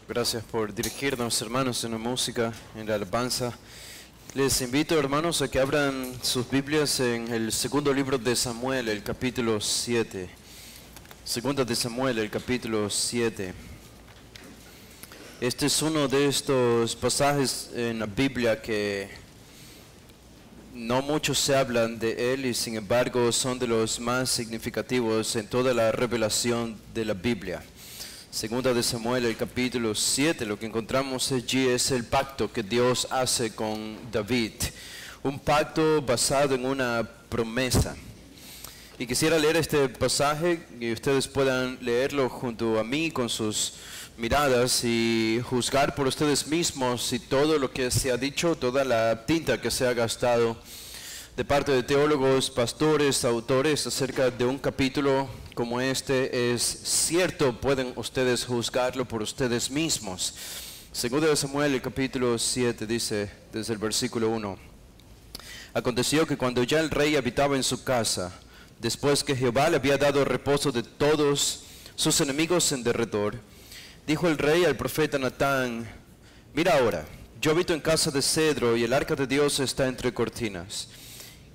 Gracias por dirigirnos, hermanos, en la música, en la alabanza. Les invito, hermanos, a que abran sus Biblias en el segundo libro de Samuel, el capítulo 7. Segunda de Samuel, el capítulo 7. Este es uno de estos pasajes en la Biblia que no muchos se hablan de él y sin embargo son de los más significativos en toda la revelación de la Biblia. Segunda de Samuel, el capítulo 7, lo que encontramos allí es el pacto que Dios hace con David. Un pacto basado en una promesa. Y quisiera leer este pasaje y ustedes puedan leerlo junto a mí con sus miradas y juzgar por ustedes mismos si todo lo que se ha dicho, toda la tinta que se ha gastado de parte de teólogos, pastores, autores acerca de un capítulo como este es cierto. Pueden ustedes juzgarlo por ustedes mismos. Segunda de Samuel, el capítulo 7 dice desde el versículo 1: Aconteció que cuando ya el rey habitaba en su casa, después que Jehová le había dado reposo de todos sus enemigos en derredor, dijo el rey al profeta Natán: Mira ahora, yo habito en casa de cedro y el arca de Dios está entre cortinas.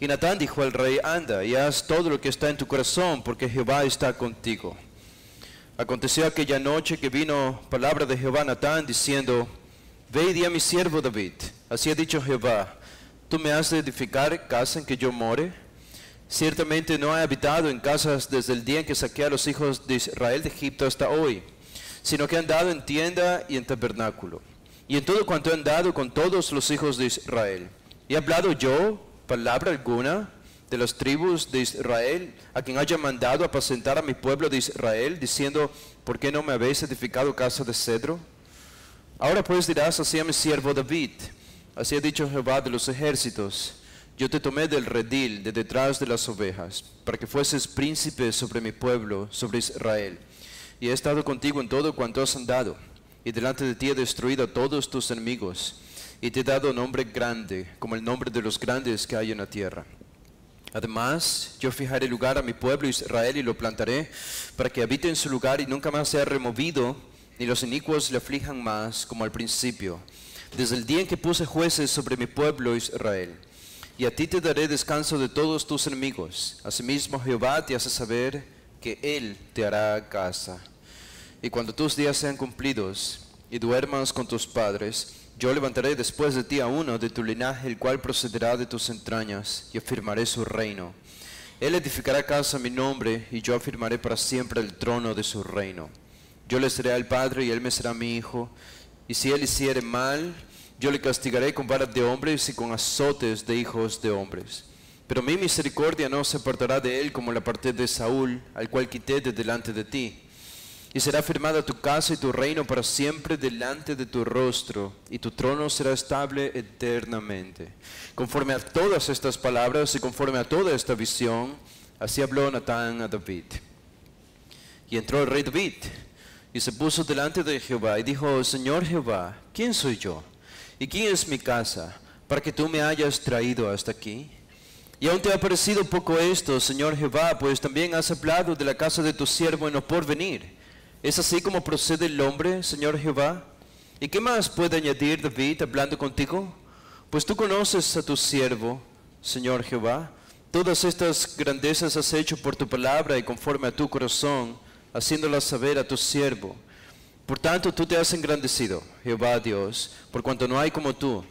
Y Natán dijo al rey: Anda y haz todo lo que está en tu corazón, porque Jehová está contigo. Aconteció aquella noche que vino palabra de Jehová a Natán, diciendo: Ve y di a mi siervo David, así ha dicho Jehová, ¿tú me has de edificar casa en que yo more? Ciertamente no he habitado en casas desde el día en que saqué a los hijos de Israel de Egipto hasta hoy, sino que he andado en tienda y en tabernáculo, y en todo cuanto he andado con todos los hijos de Israel. ¿He hablado yo palabra alguna de las tribus de Israel, a quien haya mandado apacentar a mi pueblo de Israel, diciendo: ¿por qué no me habéis edificado casa de cedro? Ahora pues dirás así a mi siervo David: así ha dicho Jehová de los ejércitos, yo te tomé del redil, de detrás de las ovejas, para que fueses príncipe sobre mi pueblo, sobre Israel. Y he estado contigo en todo cuanto has andado, y delante de ti he destruido a todos tus enemigos, y te he dado nombre grande, como el nombre de los grandes que hay en la tierra. Además, yo fijaré lugar a mi pueblo Israel y lo plantaré, para que habite en su lugar y nunca más sea removido, ni los inicuos le aflijan más, como al principio, desde el día en que puse jueces sobre mi pueblo Israel. Y a ti te daré descanso de todos tus enemigos. Asimismo Jehová te hace saber que Él te hará casa. Y cuando tus días sean cumplidos y duermas con tus padres, yo levantaré después de ti a uno de tu linaje, el cual procederá de tus entrañas, y afirmaré su reino. Él edificará casa a mi nombre, y yo afirmaré para siempre el trono de su reino. Yo le seré al padre, y él me será mi hijo. Y si él hiciere mal, yo le castigaré con varas de hombres y con azotes de hijos de hombres. Pero mi misericordia no se apartará de él como la aparté de Saúl, al cual quité de delante de ti. Y será firmada tu casa y tu reino para siempre delante de tu rostro, y tu trono será estable eternamente. Conforme a todas estas palabras y conforme a toda esta visión, así habló Natán a David. Y entró el rey David, y se puso delante de Jehová, y dijo: Señor Jehová, ¿quién soy yo? ¿Y quién es mi casa, para que tú me hayas traído hasta aquí? Y aún te ha parecido poco esto, Señor Jehová, pues también has hablado de la casa de tu siervo en lo porvenir. ¿Es así como procede el hombre, Señor Jehová? ¿Y qué más puede añadir David hablando contigo? Pues tú conoces a tu siervo, Señor Jehová. Todas estas grandezas has hecho por tu palabra y conforme a tu corazón, haciéndolas saber a tu siervo. Por tanto, tú te has engrandecido, Jehová Dios, por cuanto no hay como tú,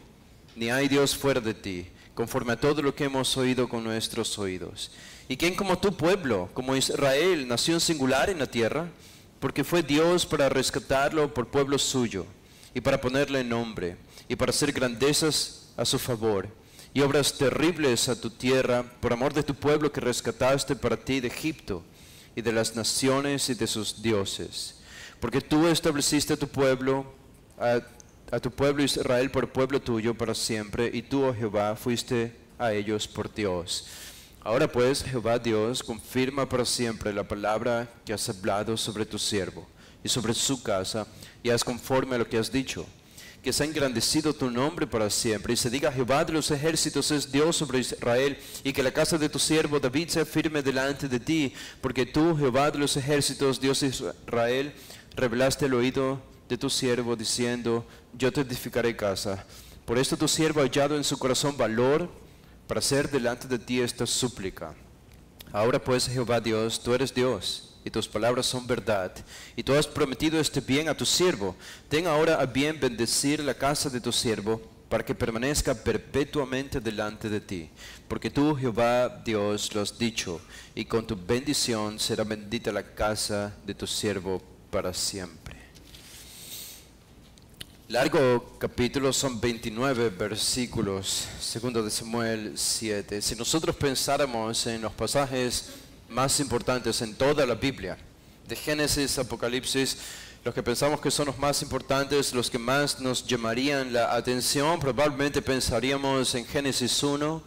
ni hay Dios fuera de ti, conforme a todo lo que hemos oído con nuestros oídos. ¿Y quién como tu pueblo, como Israel, nación singular en la tierra? Porque fue Dios para rescatarlo por pueblo suyo, y para ponerle nombre, y para hacer grandezas a su favor, y obras terribles a tu tierra, por amor de tu pueblo que rescataste para ti de Egipto, y de las naciones y de sus dioses. Porque tú estableciste a tu pueblo Israel por pueblo tuyo para siempre, y tú, oh Jehová, fuiste a ellos por Dios. Ahora pues, Jehová Dios, confirma para siempre la palabra que has hablado sobre tu siervo y sobre su casa, y haz conforme a lo que has dicho. Que sea engrandecido tu nombre para siempre, y se diga: Jehová de los ejércitos es Dios sobre Israel, y que la casa de tu siervo David sea firme delante de ti, porque tú, Jehová de los ejércitos, Dios de Israel, revelaste el oído de tu siervo, diciendo, yo te edificaré casa. Por esto tu siervo ha hallado en su corazón valor para hacer delante de ti esta súplica. Ahora pues, Jehová Dios, tú eres Dios, y tus palabras son verdad, y tú has prometido este bien a tu siervo. Ten ahora a bien bendecir la casa de tu siervo, para que permanezca perpetuamente delante de ti. Porque tú, Jehová Dios, lo has dicho, y con tu bendición será bendita la casa de tu siervo para siempre. Largo capítulo, son 29 versículos, 2 de Samuel 7. Si nosotros pensáramos en los pasajes más importantes en toda la Biblia, de Génesis, Apocalipsis, los que pensamos que son los más importantes, los que más nos llamarían la atención, probablemente pensaríamos en Génesis 1,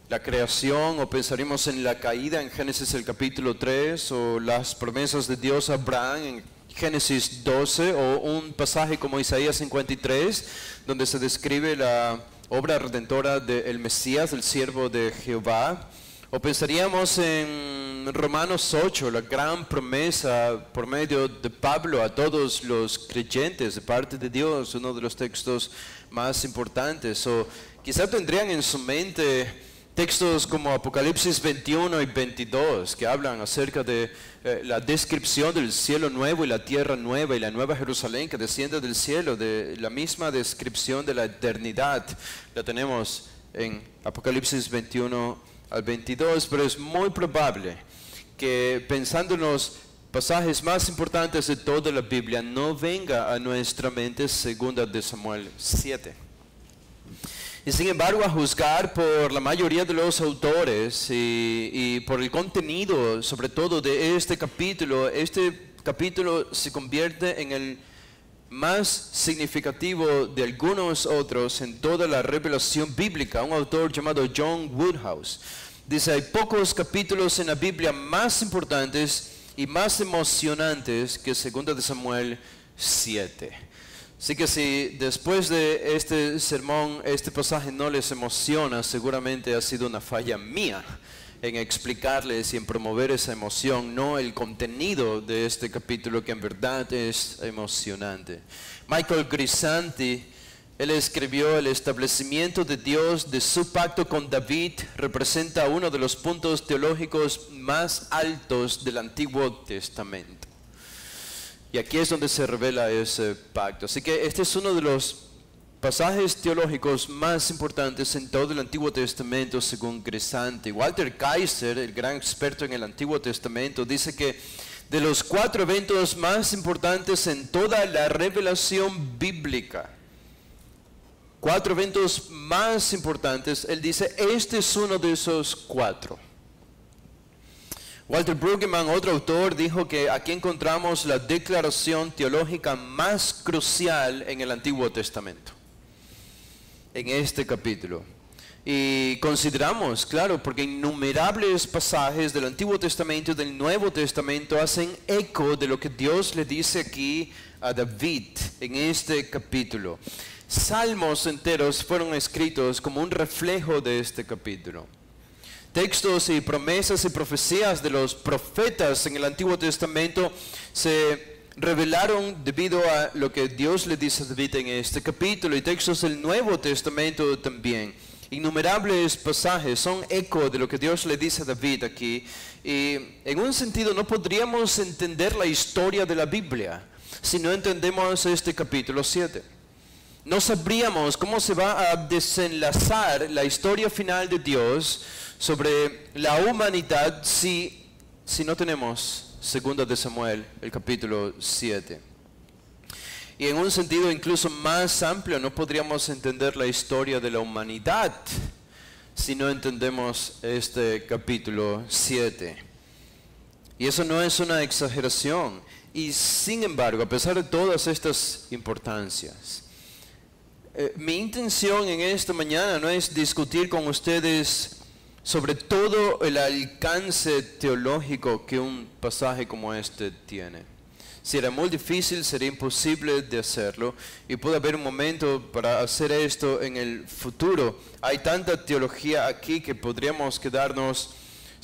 la creación, o pensaríamos en la caída en Génesis el capítulo 3, o las promesas de Dios a Abraham en Génesis 12, o un pasaje como Isaías 53, donde se describe la obra redentora del Mesías, el siervo de Jehová. O pensaríamos en Romanos 8, la gran promesa por medio de Pablo a todos los creyentes de parte de Dios, uno de los textos más importantes. O quizá tendrían en su mente textos como Apocalipsis 21 y 22, que hablan acerca de la descripción del cielo nuevo y la tierra nueva y la nueva Jerusalén que desciende del cielo, de la misma descripción de la eternidad. La tenemos en Apocalipsis 21 al 22, pero es muy probable que pensando en los pasajes más importantes de toda la Biblia, no venga a nuestra mente 2 de Samuel 7. Y sin embargo, a juzgar por la mayoría de los autores y por el contenido, sobre todo de este capítulo se convierte en el más significativo de algunos otros en toda la revelación bíblica. Un autor llamado John Woodhouse dice, hay pocos capítulos en la Biblia más importantes y más emocionantes que 2 de Samuel 7. Así que si después de este sermón, este pasaje no les emociona, seguramente ha sido una falla mía en explicarles y en promover esa emoción, no el contenido de este capítulo que en verdad es emocionante. Michael Grisanti, él escribió, el establecimiento de Dios de su pacto con David representa uno de los puntos teológicos más altos del Antiguo Testamento. Y aquí es donde se revela ese pacto. Así que este es uno de los pasajes teológicos más importantes en todo el Antiguo Testamento, según Grisanti. Walter Kaiser, el gran experto en el Antiguo Testamento, dice que de los 4 eventos más importantes en toda la revelación bíblica, 4 eventos más importantes, él dice, este es uno de esos 4. Walter Brueggemann, otro autor, dijo que aquí encontramos la declaración teológica más crucial en el Antiguo Testamento, en este capítulo. Y consideramos, claro, porque innumerables pasajes del Antiguo Testamento y del Nuevo Testamento hacen eco de lo que Dios le dice aquí a David en este capítulo. Salmos enteros fueron escritos como un reflejo de este capítulo. Textos y promesas y profecías de los profetas en el Antiguo Testamento se revelaron debido a lo que Dios le dice a David en este capítulo, y textos del Nuevo Testamento también. Innumerables pasajes son eco de lo que Dios le dice a David aquí, y en un sentido no podríamos entender la historia de la Biblia si no entendemos este capítulo 7. No sabríamos cómo se va a desenlazar la historia final de Dios sobre la humanidad si no tenemos 2 de Samuel, el capítulo 7. Y en un sentido incluso más amplio, no podríamos entender la historia de la humanidad si no entendemos este capítulo 7. Y eso no es una exageración. Y sin embargo, a pesar de todas estas importancias, mi intención en esta mañana no es discutir con ustedes sobre todo el alcance teológico que un pasaje como este tiene. Si era muy difícil, sería imposible de hacerlo, y puede haber un momento para hacer esto en el futuro. Hay tanta teología aquí que podríamos quedarnos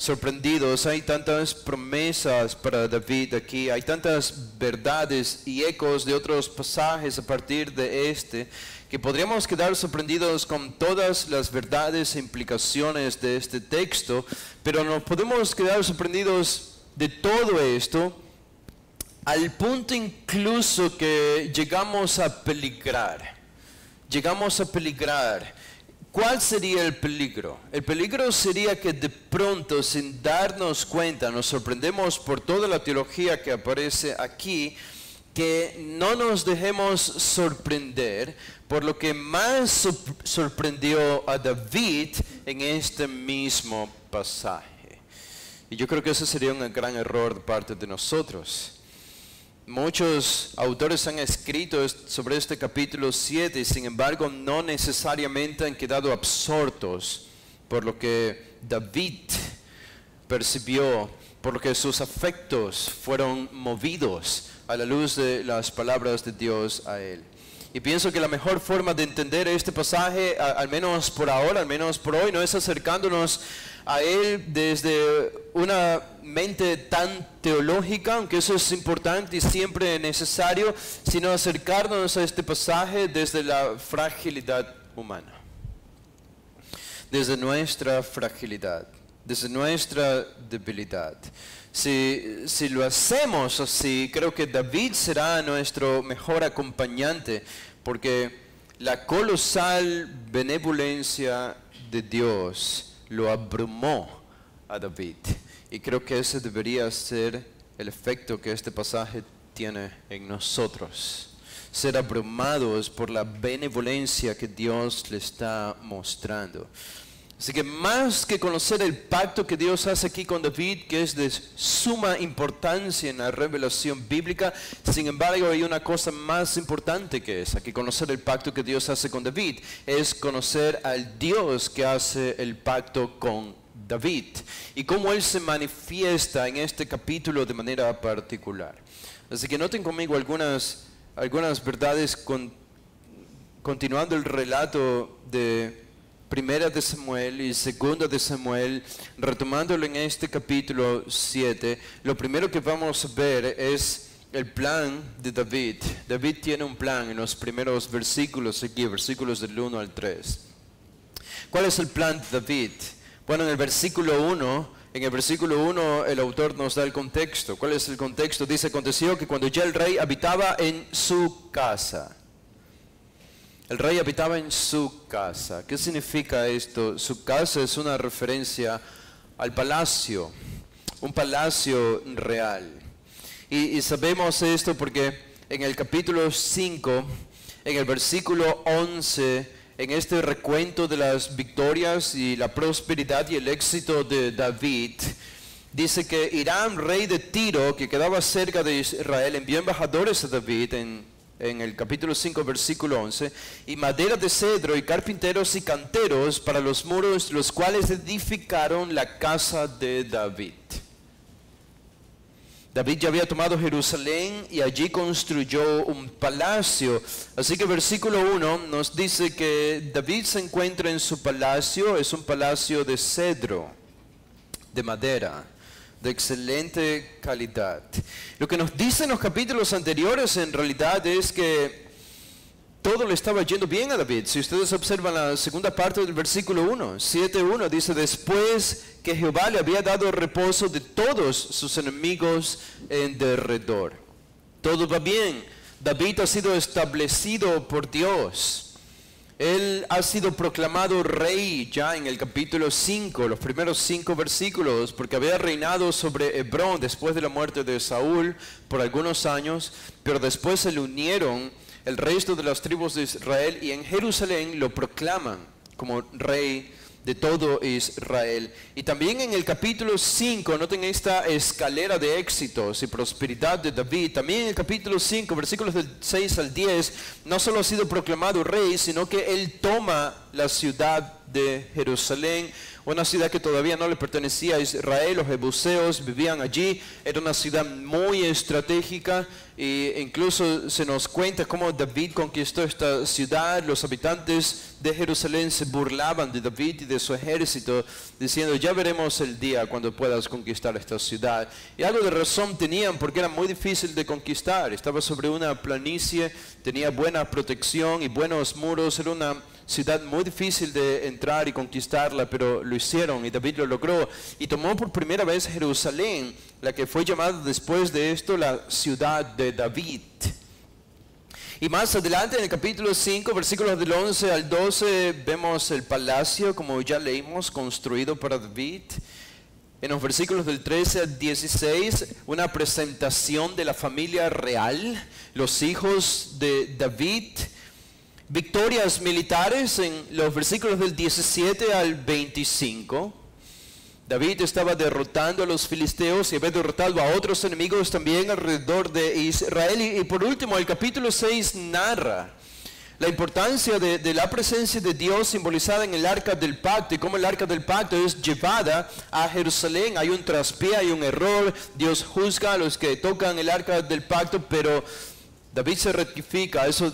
sorprendidos. Hay tantas promesas para David aquí, hay tantas verdades y ecos de otros pasajes a partir de este, que podríamos quedar sorprendidos con todas las verdades e implicaciones de este texto, pero nos podemos quedar sorprendidos de todo esto al punto incluso que llegamos a peligrar. ¿Cuál sería el peligro? El peligro sería que de pronto, sin darnos cuenta, nos sorprendemos por toda la teología que aparece aquí, que no nos dejemos sorprender por lo que más sorprendió a David en este mismo pasaje. Y yo creo que ese sería un gran error de parte de nosotros. Muchos autores han escrito sobre este capítulo 7 y sin embargo no necesariamente han quedado absortos por lo que David percibió, por lo que sus afectos fueron movidos a la luz de las palabras de Dios a él. Y pienso que la mejor forma de entender este pasaje, al menos por ahora, al menos por hoy, no es acercándonos a él desde una mente tan teológica, aunque eso es importante y siempre necesario, sino acercarnos a este pasaje desde la fragilidad humana, desde nuestra fragilidad, desde nuestra debilidad. Si lo hacemos así, creo que David será nuestro mejor acompañante, porque la colosal benevolencia de Dios lo abrumó a David. Y creo que ese debería ser el efecto que este pasaje tiene en nosotros. Ser abrumados por la benevolencia que Dios le está mostrando. Así que más que conocer el pacto que Dios hace aquí con David, que es de suma importancia en la revelación bíblica, sin embargo hay una cosa más importante que esa, que conocer el pacto que Dios hace con David, es conocer al Dios que hace el pacto con David y cómo Él se manifiesta en este capítulo de manera particular. Así que noten conmigo algunas verdades continuando el relato de Primera de Samuel y Segunda de Samuel, retomándolo en este capítulo 7, lo primero que vamos a ver es el plan de David. David tiene un plan en los primeros versículos aquí, versículos del 1 al 3. ¿Cuál es el plan de David? Bueno, en el versículo 1 el autor nos da el contexto. ¿Cuál es el contexto? Dice, aconteció que cuando ya el rey habitaba en su casa. El rey habitaba en su casa. ¿Qué significa esto? Su casa es una referencia al palacio, un palacio real. Y sabemos esto porque en el capítulo 5, en el versículo 11, en este recuento de las victorias y la prosperidad y el éxito de David, dice que Hiram, rey de Tiro, que quedaba cerca de Israel, envió embajadores a David en el capítulo 5, versículo 11, y madera de cedro y carpinteros y canteros para los muros, los cuales edificaron la casa de David. David ya había tomado Jerusalén y allí construyó un palacio. Así que versículo 1 nos dice que David se encuentra en su palacio, es un palacio de cedro, de madera, de excelente calidad. Lo que nos dicen los capítulos anteriores en realidad es que todo le estaba yendo bien a David. Si ustedes observan la segunda parte del versículo 1, 7:1, dice, después que Jehová le había dado reposo de todos sus enemigos en derredor. Todo va bien. David ha sido establecido por Dios. Él ha sido proclamado rey ya en el capítulo 5, los primeros 5 versículos, porque había reinado sobre Hebrón después de la muerte de Saúl por algunos años, pero después se le unieron el resto de las tribus de Israel y en Jerusalén lo proclaman como rey de todo Israel. Y también en el capítulo 5, noten esta escalera de éxitos y prosperidad de David. También en el capítulo 5, versículos del 6 al 10, no solo ha sido proclamado rey, sino que él toma la ciudad de Jerusalén, una ciudad que todavía no le pertenecía a Israel. Los jebuseos vivían allí. Era una ciudad muy estratégica, e incluso se nos cuenta cómo David conquistó esta ciudad. Los habitantes de Jerusalén se burlaban de David y de su ejército, diciendo: ya veremos el día cuando puedas conquistar esta ciudad. Y algo de razón tenían, porque era muy difícil de conquistar. Estaba sobre una planicie, tenía buena protección y buenos muros. Era una ciudad muy difícil de entrar y conquistarla, pero lo hicieron y David lo logró. Y tomó por primera vez Jerusalén, la que fue llamada después de esto la ciudad de David. Y más adelante en el capítulo 5, versículos del 11 al 12, vemos el palacio, como ya leímos, construido para David. En los versículos del 13 al 16, una presentación de la familia real, los hijos de David. Victorias militares en los versículos del 17 al 25. David estaba derrotando a los filisteos y había derrotado a otros enemigos también alrededor de Israel. Y por último, el capítulo 6 narra la importancia de la presencia de Dios simbolizada en el arca del pacto, y cómo el arca del pacto es llevada a Jerusalén. Hay un traspié, hay un error. Dios juzga a los que tocan el arca del pacto, pero David se rectifica. Eso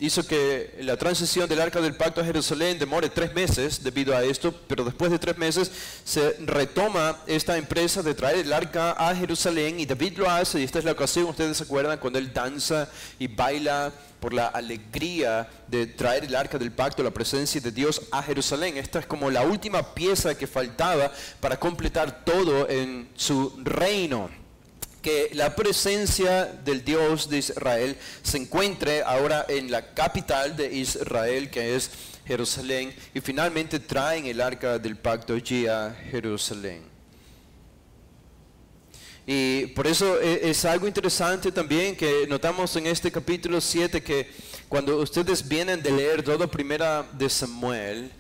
hizo que la transición del arca del pacto a Jerusalén demore 3 meses debido a esto, pero después de 3 meses se retoma esta empresa de traer el arca a Jerusalén, y David lo hace. Y esta es la ocasión, ustedes se acuerdan, cuando él danza y baila por la alegría de traer el arca del pacto, la presencia de Dios, a Jerusalén. Esta es como la última pieza que faltaba para completar todo en su reino. Que la presencia del Dios de Israel se encuentre ahora en la capital de Israel, que es Jerusalén, y finalmente traen el arca del pacto allí a Jerusalén. Y por eso es algo interesante también que notamos en este capítulo 7, que cuando ustedes vienen de leer toda primera de Samuel,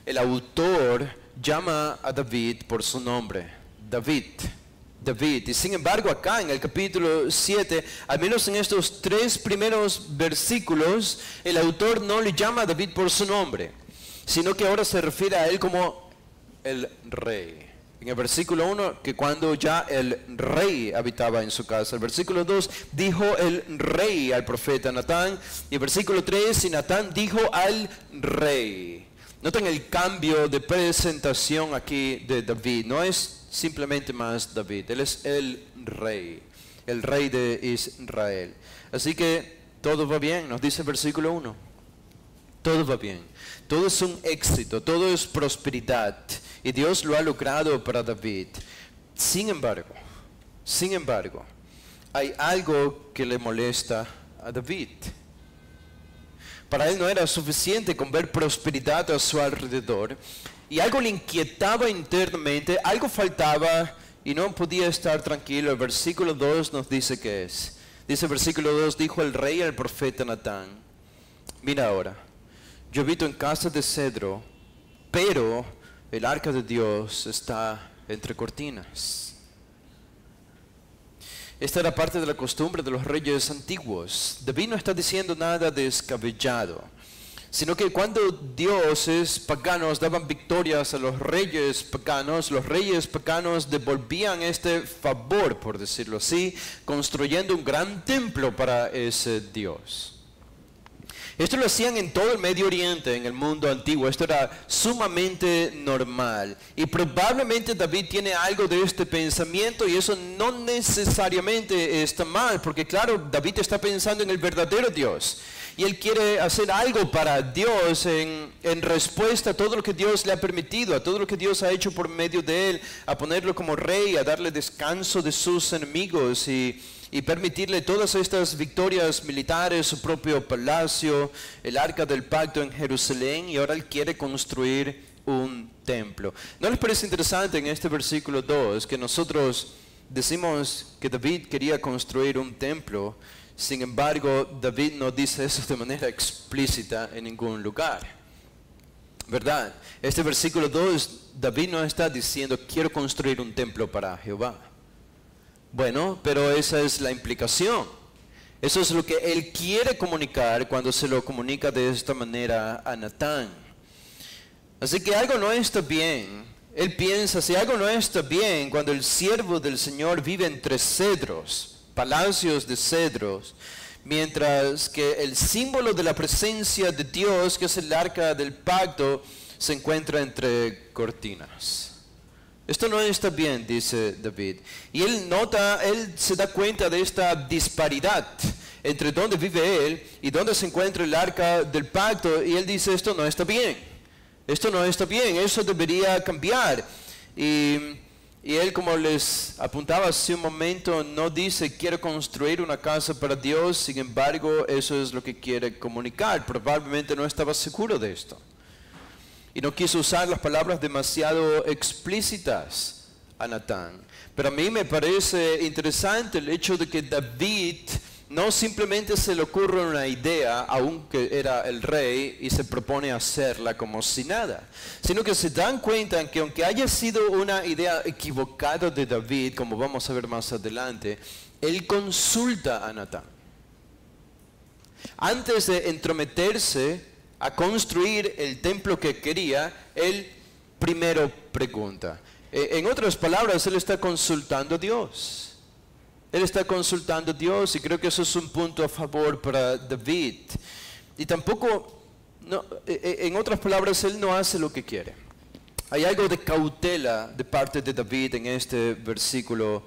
el autor llama a David por su nombre, David. Y sin embargo acá en el capítulo 7, al menos en estos 3 primeros versículos, el autor no le llama a David por su nombre, sino que ahora se refiere a él como el rey. En el versículo 1, que cuando ya el rey habitaba en su casa. El versículo 2, dijo el rey al profeta Natán. Y el versículo 3, y Natán dijo al rey. Noten el cambio de presentación aquí de David. No es simplemente más David, él es el rey de Israel. Así que todo va bien, nos dice el versículo 1. Todo va bien, todo es un éxito, todo es prosperidad, y Dios lo ha logrado para David. Sin embargo, hay algo que le molesta a David. Para él no era suficiente con ver prosperidad a su alrededor, y algo le inquietaba internamente, algo faltaba y no podía estar tranquilo. El versículo 2 nos dice que es. Dice el versículo 2, dijo el rey al profeta Natán: mira ahora, yo habito en casa de cedro, pero el arca de Dios está entre cortinas. Esta era parte de la costumbre de los reyes antiguos. David no está diciendo nada descabellado, sino que cuando dioses paganos daban victorias a los reyes paganos devolvían este favor, por decirlo así, construyendo un gran templo para ese dios. Esto lo hacían en todo el Medio Oriente, en el mundo antiguo. Esto era sumamente normal. Y probablemente David tiene algo de este pensamiento, y eso no necesariamente está mal, porque claro, David está pensando en el verdadero Dios. Y él quiere hacer algo para Dios en respuesta a todo lo que Dios le ha permitido, a todo lo que Dios ha hecho por medio de él, a ponerlo como rey, a darle descanso de sus enemigos y permitirle todas estas victorias militares, su propio palacio, el arca del pacto en Jerusalén, y ahora él quiere construir un templo. ¿No les parece interesante en este versículo 2 que nosotros decimos que David quería construir un templo? Sin embargo, David no dice eso de manera explícita en ningún lugar, ¿verdad? Este versículo 2, David no está diciendo quiero construir un templo para Jehová. Bueno, pero esa es la implicación. Eso es lo que él quiere comunicar cuando se lo comunica de esta manera a Natán. Así que algo no está bien él piensa, si algo no está bien, cuando el siervo del Señor vive entre cedros, palacios de cedros, mientras que el símbolo de la presencia de Dios, que es el arca del pacto, se encuentra entre cortinas. Esto no está bien, dice David. Y él se da cuenta de esta disparidad entre dónde vive él y dónde se encuentra el arca del pacto, y él dice, esto no está bien. Esto no está bien, eso debería cambiar. Y él, como les apuntaba hace un momento, no dice quiero construir una casa para Dios, sin embargo eso es lo que quiere comunicar. Probablemente no estaba seguro de esto. Y no quiso usar las palabras demasiado explícitas a Natán. Pero a mí me parece interesante el hecho de que David no simplemente se le ocurre una idea, aunque era el rey, y se propone hacerla como si nada, sino que se dan cuenta que aunque haya sido una idea equivocada de David, como vamos a ver más adelante, él consulta a Natán. Antes de entrometerse a construir el templo que quería, él primero pregunta. En otras palabras, él está consultando a Dios. Él está consultando a Dios, y creo que eso es un punto a favor para David. Y tampoco, en otras palabras, él no hace lo que quiere. Hay algo de cautela de parte de David en este versículo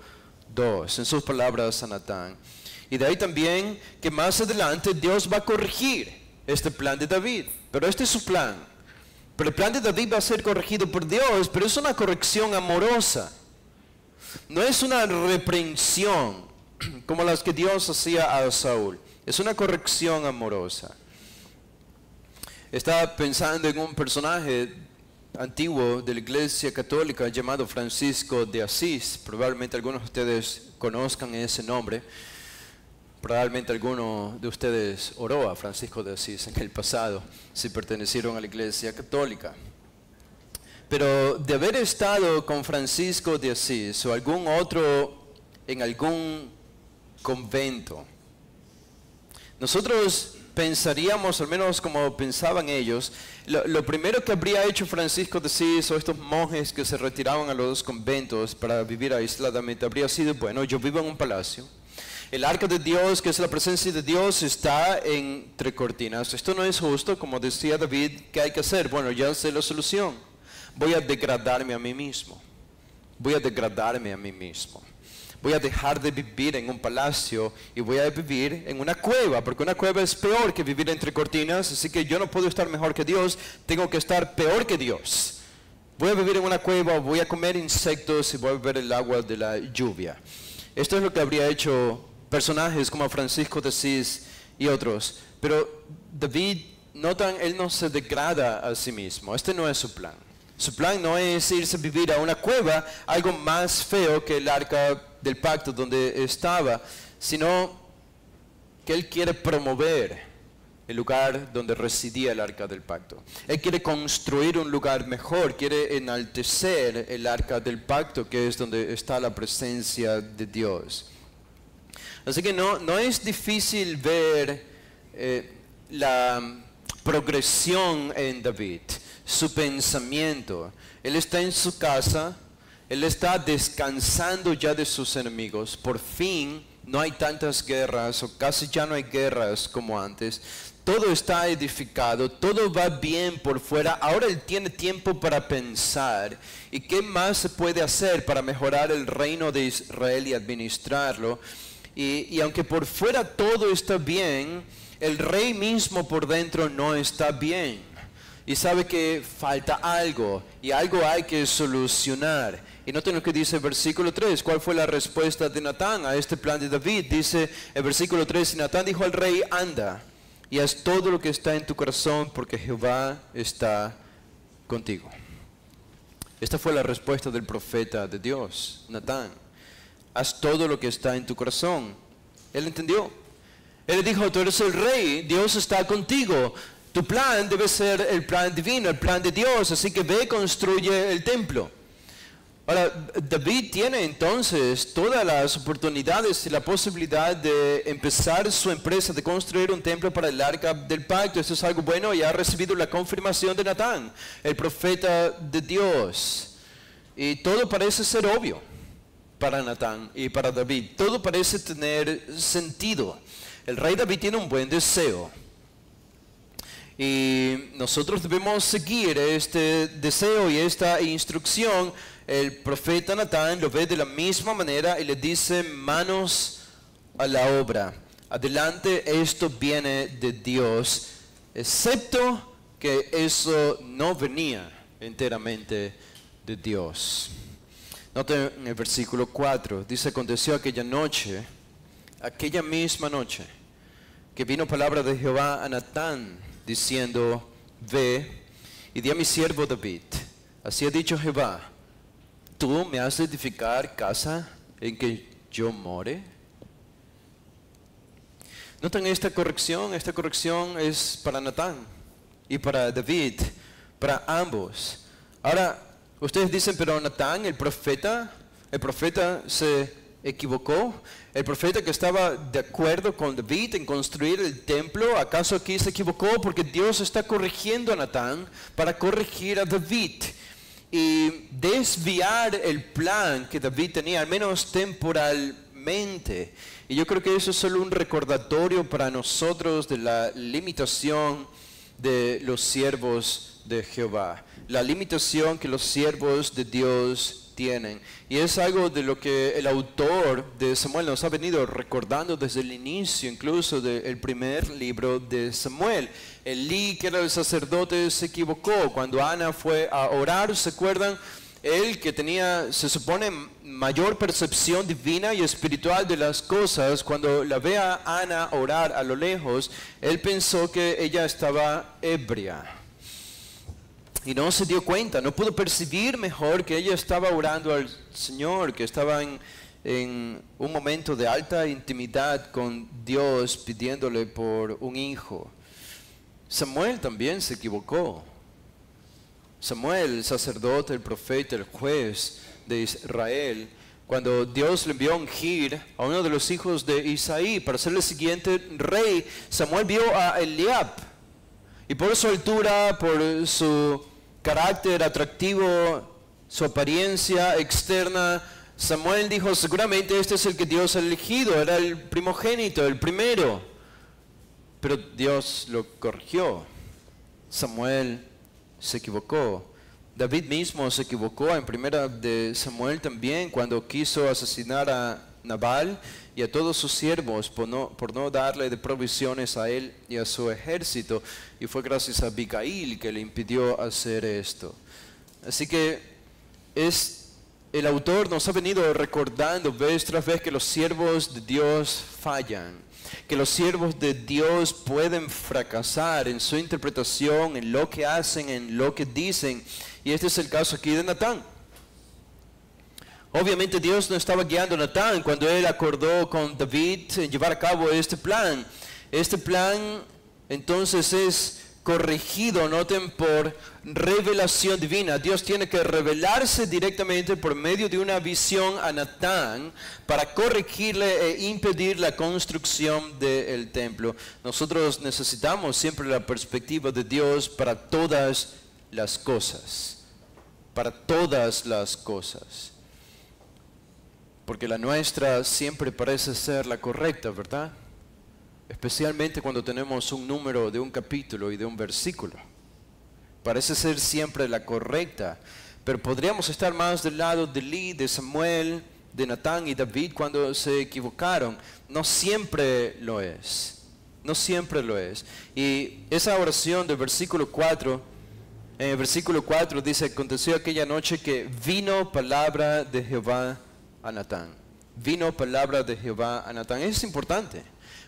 2, en sus palabras a Natán. Y de ahí también que más adelante Dios va a corregir este plan de David. Pero este es su plan. Pero el plan de David va a ser corregido por Dios, pero es una corrección amorosa. No es una reprensión como las que Dios hacía a Saúl. Es una corrección amorosa. Estaba pensando en un personaje antiguo de la Iglesia Católica llamado Francisco de Asís. Probablemente algunos de ustedes conozcan ese nombre. Probablemente alguno de ustedes oró a Francisco de Asís en el pasado, si pertenecieron a la Iglesia Católica. Pero de haber estado con Francisco de Asís o algún otro en algún convento, nosotros pensaríamos, al menos como pensaban ellos, lo primero que habría hecho Francisco de Asís o estos monjes que se retiraban a los conventos para vivir aisladamente, habría sido, bueno, yo vivo en un palacio, el arca de Dios, que es la presencia de Dios, está entre cortinas. Esto no es justo, como decía David, ¿qué hay que hacer? Bueno, ya sé la solución. Voy a degradarme a mí mismo. Voy a degradarme a mí mismo. Voy a dejar de vivir en un palacio y voy a vivir en una cueva, porque una cueva es peor que vivir entre cortinas, así que yo no puedo estar mejor que Dios, tengo que estar peor que Dios. Voy a vivir en una cueva, voy a comer insectos y voy a beber el agua de la lluvia. Esto es lo que habría hecho personajes como Francisco de Asís y otros. Pero David, notan, él no se degrada a sí mismo. Este no es su plan. Su plan no es irse a vivir a una cueva, algo más feo que el arca del pacto donde estaba, sino que él quiere promover el lugar donde residía el arca del pacto. Él quiere construir un lugar mejor, quiere enaltecer el arca del pacto, que es donde está la presencia de Dios. Así que no es difícil ver la progresión en David, su pensamiento. Él está en su casa, él está descansando ya de sus enemigos. Por fin no hay tantas guerras, o casi ya no hay guerras como antes. Todo está edificado, todo va bien por fuera. Ahora él tiene tiempo para pensar. ¿Y qué más se puede hacer para mejorar el reino de Israel y administrarlo? Y aunque por fuera todo está bien, el rey mismo por dentro no está bien. Y sabe que falta algo, y algo hay que solucionar. Y noten lo que dice el versículo 3. ¿Cuál fue la respuesta de Natán a este plan de David? Dice el versículo 3, y Natán dijo al rey, anda, y haz todo lo que está en tu corazón, porque Jehová está contigo. Esta fue la respuesta del profeta de Dios, Natán. Haz todo lo que está en tu corazón. Él entendió. Él le dijo, tú eres el rey, Dios está contigo. Tu plan debe ser el plan divino, el plan de Dios. Así que ve, construye el templo. Ahora, David tiene entonces todas las oportunidades y la posibilidad de empezar su empresa de construir un templo para el arca del pacto. Esto es algo bueno y ha recibido la confirmación de Natán, el profeta de Dios. Y todo parece ser obvio para Natán y para David. Todo parece tener sentido. El rey David tiene un buen deseo. Y nosotros debemos seguir este deseo y esta instrucción. El profeta Natán lo ve de la misma manera y le dice: manos a la obra. Adelante, esto viene de Dios, excepto que eso no venía enteramente de Dios. Noten en el versículo 4, dice: aconteció aquella misma noche, que vino palabra de Jehová a Natán, diciendo: ve y di a mi siervo David, así ha dicho Jehová, ¿tú me has de edificar casa en que yo more? Noten esta corrección es para Natán y para David, para ambos. Ahora, ustedes dicen: pero Natán, el profeta se equivocó. El profeta que estaba de acuerdo con David en construir el templo, ¿acaso aquí se equivocó? Porque Dios está corrigiendo a Natán para corregir a David y desviar el plan que David tenía, al menos temporalmente. Y yo creo que eso es solo un recordatorio para nosotros de la limitación de los siervos de Jehová, la limitación que los siervos de Dios tienen. Y es algo de lo que el autor de Samuel nos ha venido recordando desde el inicio, incluso del primer libro de Samuel. Elí, que era el sacerdote, se equivocó cuando Ana fue a orar. ¿Se acuerdan? Él, que tenía, se supone, mayor percepción divina y espiritual de las cosas, cuando la ve a Ana orar a lo lejos, él pensó que ella estaba ebria. Y no se dio cuenta, no pudo percibir mejor que ella estaba orando al Señor, que estaba en un momento de alta intimidad con Dios, pidiéndole por un hijo. Samuel también se equivocó. Samuel, el sacerdote, el profeta, el juez de Israel, cuando Dios le envió a ungir a uno de los hijos de Isaí para ser el siguiente rey, Samuel vio a Eliab. Y por su altura, por su carácter atractivo, su apariencia externa, Samuel dijo: seguramente este es el que Dios ha elegido, era el primogénito, el primero. Pero Dios lo corrigió. Samuel se equivocó. David mismo se equivocó en primera de Samuel también, cuando quiso asesinar a Nabal y a todos sus siervos por no darle de provisiones a él y a su ejército, y fue gracias a Abigail que le impidió hacer esto. Así que el autor nos ha venido recordando vez tras vez que los siervos de Dios fallan, que los siervos de Dios pueden fracasar en su interpretación, en lo que hacen, en lo que dicen, y este es el caso aquí de Natán. Obviamente Dios no estaba guiando a Natán cuando él acordó con David en llevar a cabo este plan. Este plan entonces es corregido, noten, por revelación divina. Dios tiene que revelarse directamente por medio de una visión a Natán para corregirle e impedir la construcción del templo. Nosotros necesitamos siempre la perspectiva de Dios para todas las cosas. Para todas las cosas. Porque la nuestra siempre parece ser la correcta, ¿verdad? Especialmente cuando tenemos un número de un capítulo y de un versículo. Parece ser siempre la correcta. Pero podríamos estar más del lado de Elí, de Samuel, de Natán y David cuando se equivocaron. No siempre lo es. No siempre lo es. Y esa oración del versículo 4, en el versículo 4 dice: aconteció aquella noche que vino palabra de Jehová a Natán. Vino palabra de Jehová a Natán. Es importante.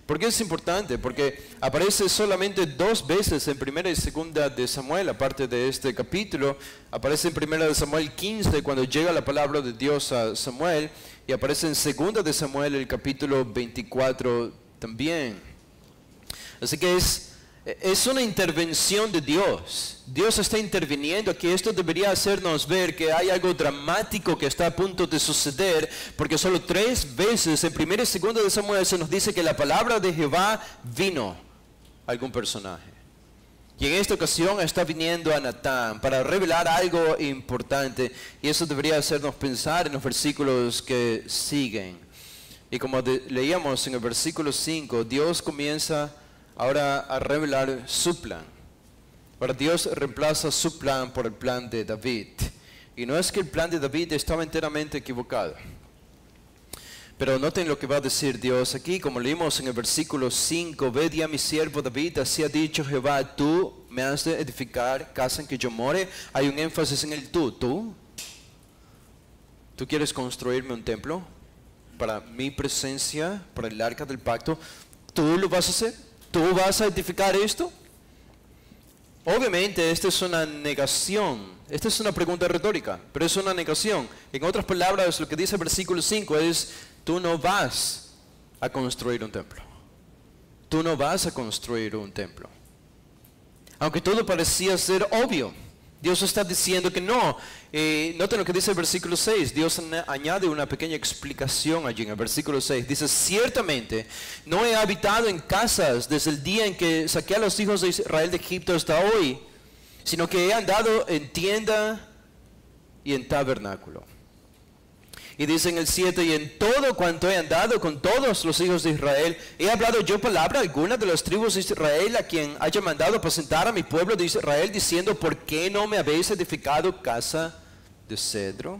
¿Por qué es importante? Porque aparece solamente 2 veces en primera y segunda de Samuel, aparte de este capítulo. Aparece en primera de Samuel 15, cuando llega la palabra de Dios a Samuel, y aparece en segunda de Samuel el capítulo 24 también. Así que es una intervención de Dios. Dios está interviniendo aquí. Esto debería hacernos ver que hay algo dramático que está a punto de suceder, porque solo 3 veces en primera y segunda de Samuel se nos dice que la palabra de Jehová vino a algún personaje. Y en esta ocasión está viniendo a Natán para revelar algo importante. Y eso debería hacernos pensar en los versículos que siguen. Y como leíamos en el versículo 5, Dios comienza ahora a revelar su plan. Ahora Dios reemplaza su plan por el plan de David. Y no es que el plan de David estaba enteramente equivocado. Pero noten lo que va a decir Dios aquí, como leímos en el versículo 5, ved ya mi siervo David, así ha dicho Jehová, tú me has de edificar casa en que yo more. Hay un énfasis en el tú. ¿Tú quieres construirme un templo para mi presencia, para el arca del pacto? ¿Tú lo vas a hacer? ¿Tú vas a edificar esto? Obviamente esta es una negación, esta es una pregunta retórica, pero es una negación. En otras palabras, lo que dice el versículo 5 es, tú no vas a construir un templo. Tú no vas a construir un templo. Aunque todo parecía ser obvio, Dios está diciendo que no. Noten lo que dice el versículo 6. Dios añade una pequeña explicación allí en el versículo 6. Dice, ciertamente no he habitado en casas desde el día en que saqué a los hijos de Israel de Egipto hasta hoy, sino que he andado en tienda y en tabernáculo. Y dice en el 7, y en todo cuanto he andado con todos los hijos de Israel, he hablado yo palabra alguna de las tribus de Israel a quien haya mandado apacentar a mi pueblo de Israel, diciendo, ¿por qué no me habéis edificado casa de cedro?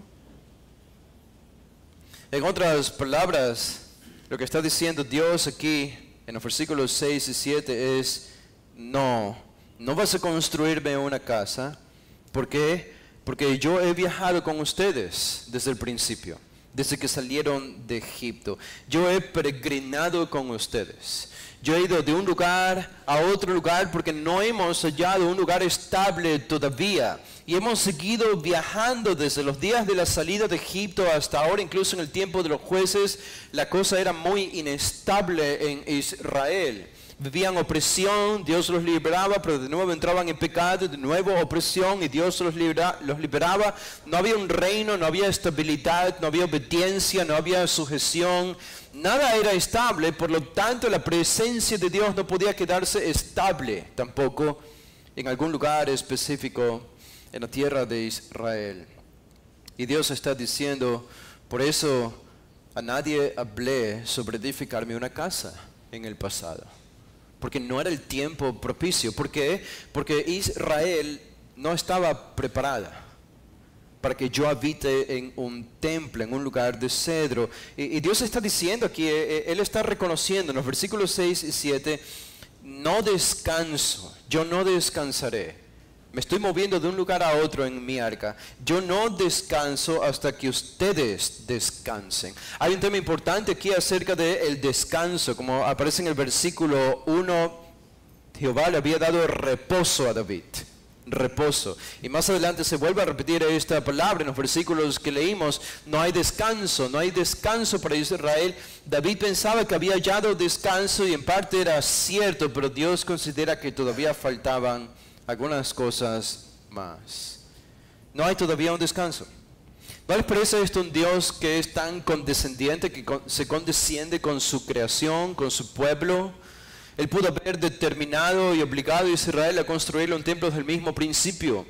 En otras palabras, lo que está diciendo Dios aquí en los versículos 6 y 7 es, no vas a construirme una casa. ¿Por qué? Porque yo he viajado con ustedes desde el principio, desde que salieron de Egipto. Yo he peregrinado con ustedes. Yo he ido de un lugar a otro lugar porque no hemos hallado un lugar estable todavía. Y hemos seguido viajando desde los días de la salida de Egipto hasta ahora, incluso en el tiempo de los jueces, la cosa era muy inestable en Israel. Vivían opresión, Dios los liberaba, pero de nuevo entraban en pecado, de nuevo opresión y Dios los liberaba. No había un reino, no había estabilidad, no había obediencia, no había sujeción. Nada era estable, por lo tanto la presencia de Dios no podía quedarse estable tampoco en algún lugar específico en la tierra de Israel. Y Dios está diciendo, por eso a nadie hablé sobre edificarme una casa en el pasado. Porque no era el tiempo propicio. ¿Por qué? Porque Israel no estaba preparada para que yo habite en un templo, en un lugar de cedro. Y Dios está diciendo aquí, Él está reconociendo en los versículos 6 y 7, no descanso, yo no descansaré. Me estoy moviendo de un lugar a otro en mi arca. Yo no descanso hasta que ustedes descansen. Hay un tema importante aquí acerca del descanso. Como aparece en el versículo 1, Jehová le había dado reposo a David. Reposo. Y más adelante se vuelve a repetir esta palabra en los versículos que leímos. No hay descanso para Israel. David pensaba que había hallado descanso y en parte era cierto, pero Dios considera que todavía faltaban algunas cosas más. No hay todavía un descanso. ¿No les parece esto un Dios que es tan condescendiente, que se condesciende con su creación, con su pueblo? Él pudo haber determinado y obligado a Israel a construirle un templo desde el mismo principio,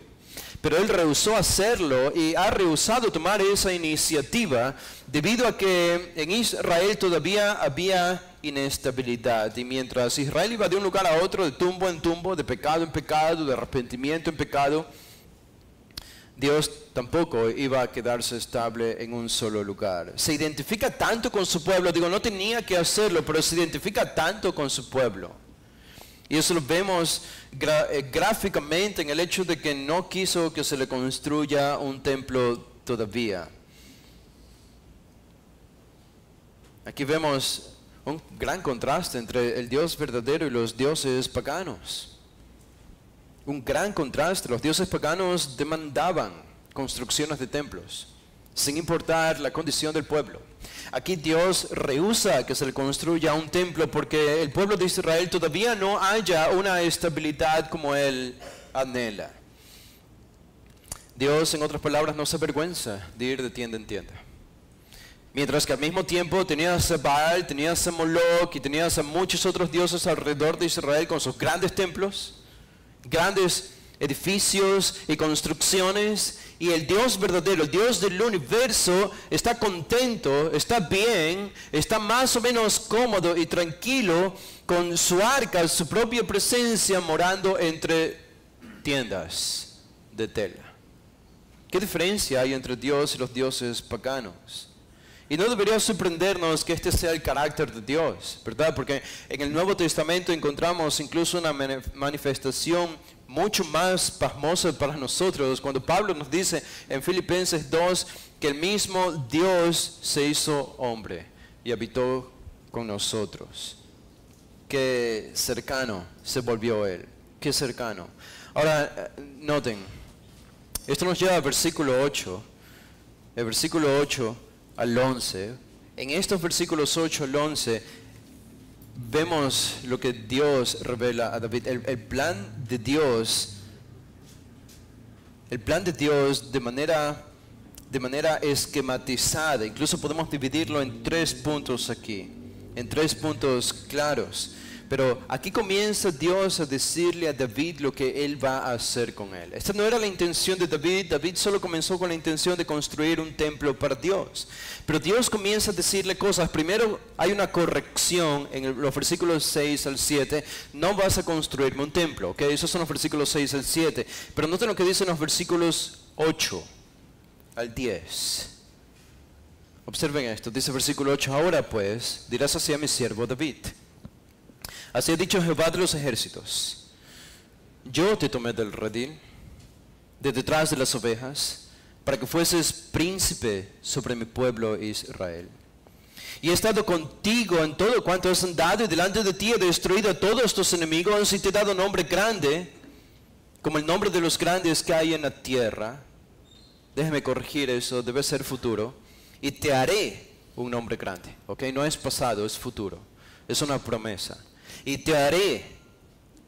pero Él rehusó hacerlo y ha rehusado tomar esa iniciativa debido a que en Israel todavía había inestabilidad. Y mientras Israel iba de un lugar a otro, de tumbo en tumbo, de pecado en pecado, de arrepentimiento en pecado, Dios tampoco iba a quedarse estable en un solo lugar. Se identifica tanto con su pueblo, digo, no tenía que hacerlo, pero se identifica tanto con su pueblo. Y eso lo vemos gráficamente en el hecho de que no quiso que se le construya un templo todavía. Aquí vemos un gran contraste entre el Dios verdadero y los dioses paganos. Un gran contraste. Los dioses paganos demandaban construcciones de templos, sin importar la condición del pueblo. Aquí Dios rehúsa que se le construya un templo porque el pueblo de Israel todavía no haya una estabilidad como Él anhela. Dios, en otras palabras, no se avergüenza de ir de tienda en tienda. Mientras que al mismo tiempo tenías a Baal, tenías a Moloch y tenías a muchos otros dioses alrededor de Israel con sus grandes templos, grandes edificios y construcciones, y el Dios verdadero, el Dios del universo, está contento, está bien, está más o menos cómodo y tranquilo con su arca, su propia presencia, morando entre tiendas de tela. ¿Qué diferencia hay entre Dios y los dioses paganos? Y no debería sorprendernos que este sea el carácter de Dios, ¿verdad? Porque en el Nuevo Testamento encontramos incluso una manifestación mucho más pasmosa para nosotros, cuando Pablo nos dice en Filipenses 2 que el mismo Dios se hizo hombre y habitó con nosotros. Qué cercano se volvió Él, qué cercano. Ahora, noten, esto nos lleva al versículo 8, el versículo 8 al 11. En estos versículos 8 al 11 vemos lo que Dios revela a David, el plan de Dios de manera esquematizada. Incluso podemos dividirlo en 3 puntos aquí, en 3 puntos claros. Pero aquí comienza Dios a decirle a David lo que Él va a hacer con él. Esta no era la intención de David. David solo comenzó con la intención de construir un templo para Dios. Pero Dios comienza a decirle cosas. Primero hay una corrección en los versículos 6 al 7. No vas a construirme un templo, ¿ok? Esos son los versículos 6 al 7. Pero noten lo que dicen los versículos 8 al 10. Observen esto. Dice el versículo 8. Ahora pues dirás así a mi siervo David: así ha dicho Jehová de los ejércitos: yo te tomé del redil, de detrás de las ovejas, para que fueses príncipe sobre mi pueblo Israel. Y he estado contigo en todo cuanto has andado, y delante de ti he destruido a todos tus enemigos, y te he dado nombre grande, como el nombre de los grandes que hay en la tierra. Déjeme corregir eso, debe ser futuro. Y te haré un nombre grande, ¿ok? No es pasado, es futuro. Es una promesa. Y te haré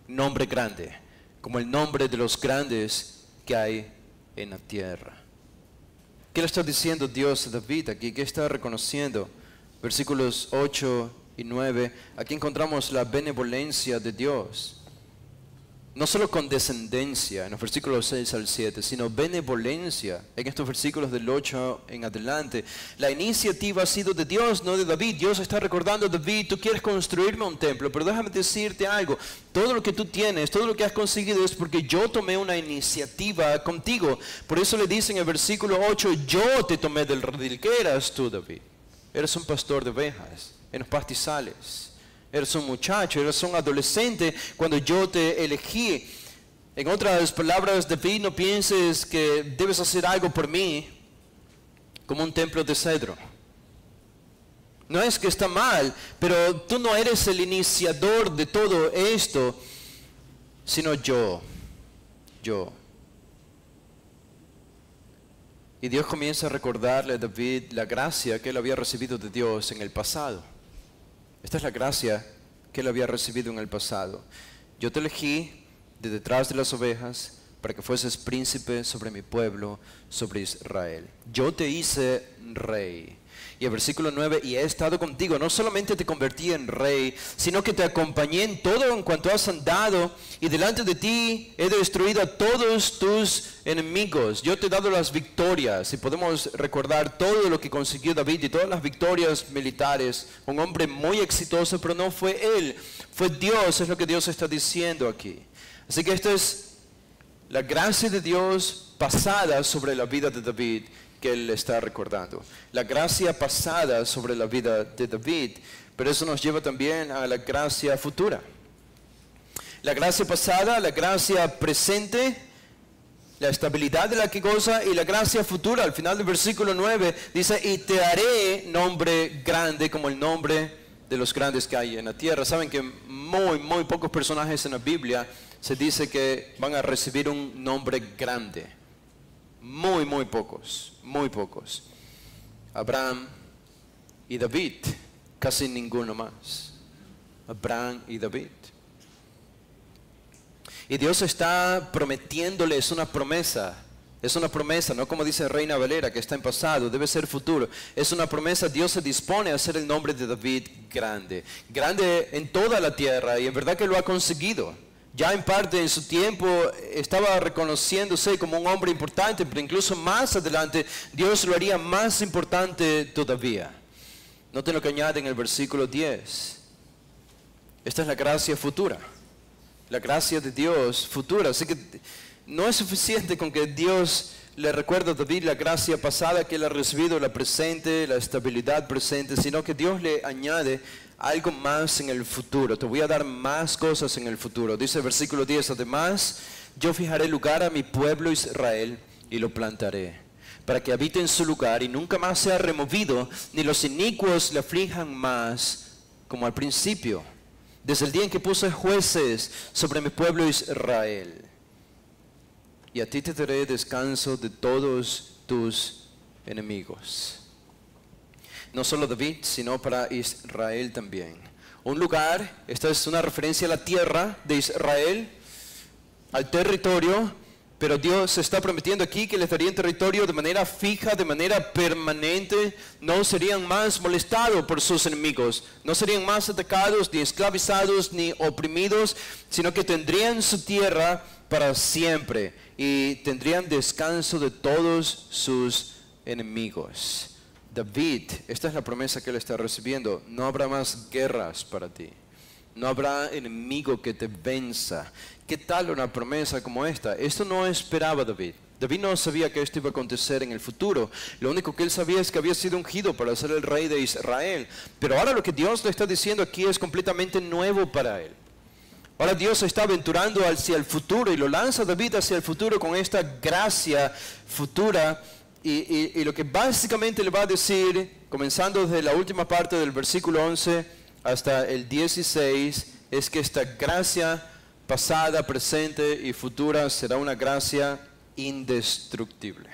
nombre grande, como el nombre de los grandes que hay en la tierra. ¿Qué le está diciendo Dios a David aquí? ¿Qué está reconociendo? Versículos 8 y 9. Aquí encontramos la benevolencia de Dios. No solo condescendencia en los versículos 6 al 7, sino benevolencia en estos versículos del 8 en adelante. La iniciativa ha sido de Dios, no de David. Dios está recordando a David: tú quieres construirme un templo, pero déjame decirte algo. Todo lo que tú tienes, todo lo que has conseguido es porque yo tomé una iniciativa contigo. Por eso le dice en el versículo 8: yo te tomé del redil. ¿Qué eras tú, David? Eres un pastor de ovejas en los pastizales. Eres un muchacho, eres un adolescente cuando yo te elegí. En otras palabras, David, no pienses que debes hacer algo por mí como un templo de cedro. No es que está mal, pero tú no eres el iniciador de todo esto, sino yo. Y Dios comienza a recordarle a David la gracia que él había recibido de Dios en el pasado. Esta es la gracia que él había recibido en el pasado. Yo te elegí de detrás de las ovejas para que fueses príncipe sobre mi pueblo, sobre Israel. Yo te hice rey. Y el versículo 9: y he estado contigo. No solamente te convertí en rey, sino que te acompañé en todo en cuanto has andado, y delante de ti he destruido a todos tus enemigos. Yo te he dado las victorias. Y podemos recordar todo lo que consiguió David y todas las victorias militares. Un hombre muy exitoso, pero no fue él, fue Dios. Es lo que Dios está diciendo aquí. Así que esta es la gracia de Dios pasada sobre la vida de David, que él está recordando. La gracia pasada sobre la vida de David, pero eso nos lleva también a la gracia futura. La gracia pasada, la gracia presente, la estabilidad de la que goza, y la gracia futura. Al final del versículo 9 dice: y te haré nombre grande, como el nombre de los grandes que hay en la tierra. Saben que muy pocos personajes en la Biblia se dice que van a recibir un nombre grande. Muy pocos. Abraham y David, casi ninguno más. Abraham y David. Y Dios está prometiéndole, es una promesa, no como dice Reina Valera, que está en pasado, debe ser futuro. Es una promesa. Dios se dispone a hacer el nombre de David grande en toda la tierra, y en verdad que lo ha conseguido. Ya en parte en su tiempo estaba reconociéndose como un hombre importante, pero incluso más adelante Dios lo haría más importante todavía. Noten lo que añade en el versículo 10. Esta es la gracia futura, la gracia de Dios futura. Así que no es suficiente con que Dios le recuerde a David la gracia pasada que él ha recibido, la presente, la estabilidad presente, sino que Dios le añade algo más en el futuro. Te voy a dar más cosas en el futuro. Dice el versículo 10, además, yo fijaré lugar a mi pueblo Israel y lo plantaré, para que habite en su lugar y nunca más sea removido, ni los inicuos le aflijan más como al principio, desde el día en que puse jueces sobre mi pueblo Israel. Y a ti te daré descanso de todos tus enemigos. No solo David, sino para Israel también. Un lugar, esta es una referencia a la tierra de Israel, al territorio, pero Dios está prometiendo aquí que les daría un territorio de manera fija, de manera permanente. No serían más molestados por sus enemigos, no serían más atacados, ni esclavizados, ni oprimidos, sino que tendrían su tierra para siempre y tendrían descanso de todos sus enemigos. David, esta es la promesa que él está recibiendo. No habrá más guerras para ti. No habrá enemigo que te venza. ¿Qué tal una promesa como esta? Esto no esperaba David. David no sabía que esto iba a acontecer en el futuro. Lo único que él sabía es que había sido ungido para ser el rey de Israel. Pero ahora lo que Dios le está diciendo aquí es completamente nuevo para él. Ahora Dios se está aventurando hacia el futuro y lo lanza David hacia el futuro con esta gracia futura. Y lo que básicamente le va a decir, comenzando desde la última parte del versículo 11 hasta el 16, es que esta gracia pasada, presente y futura será una gracia indestructible.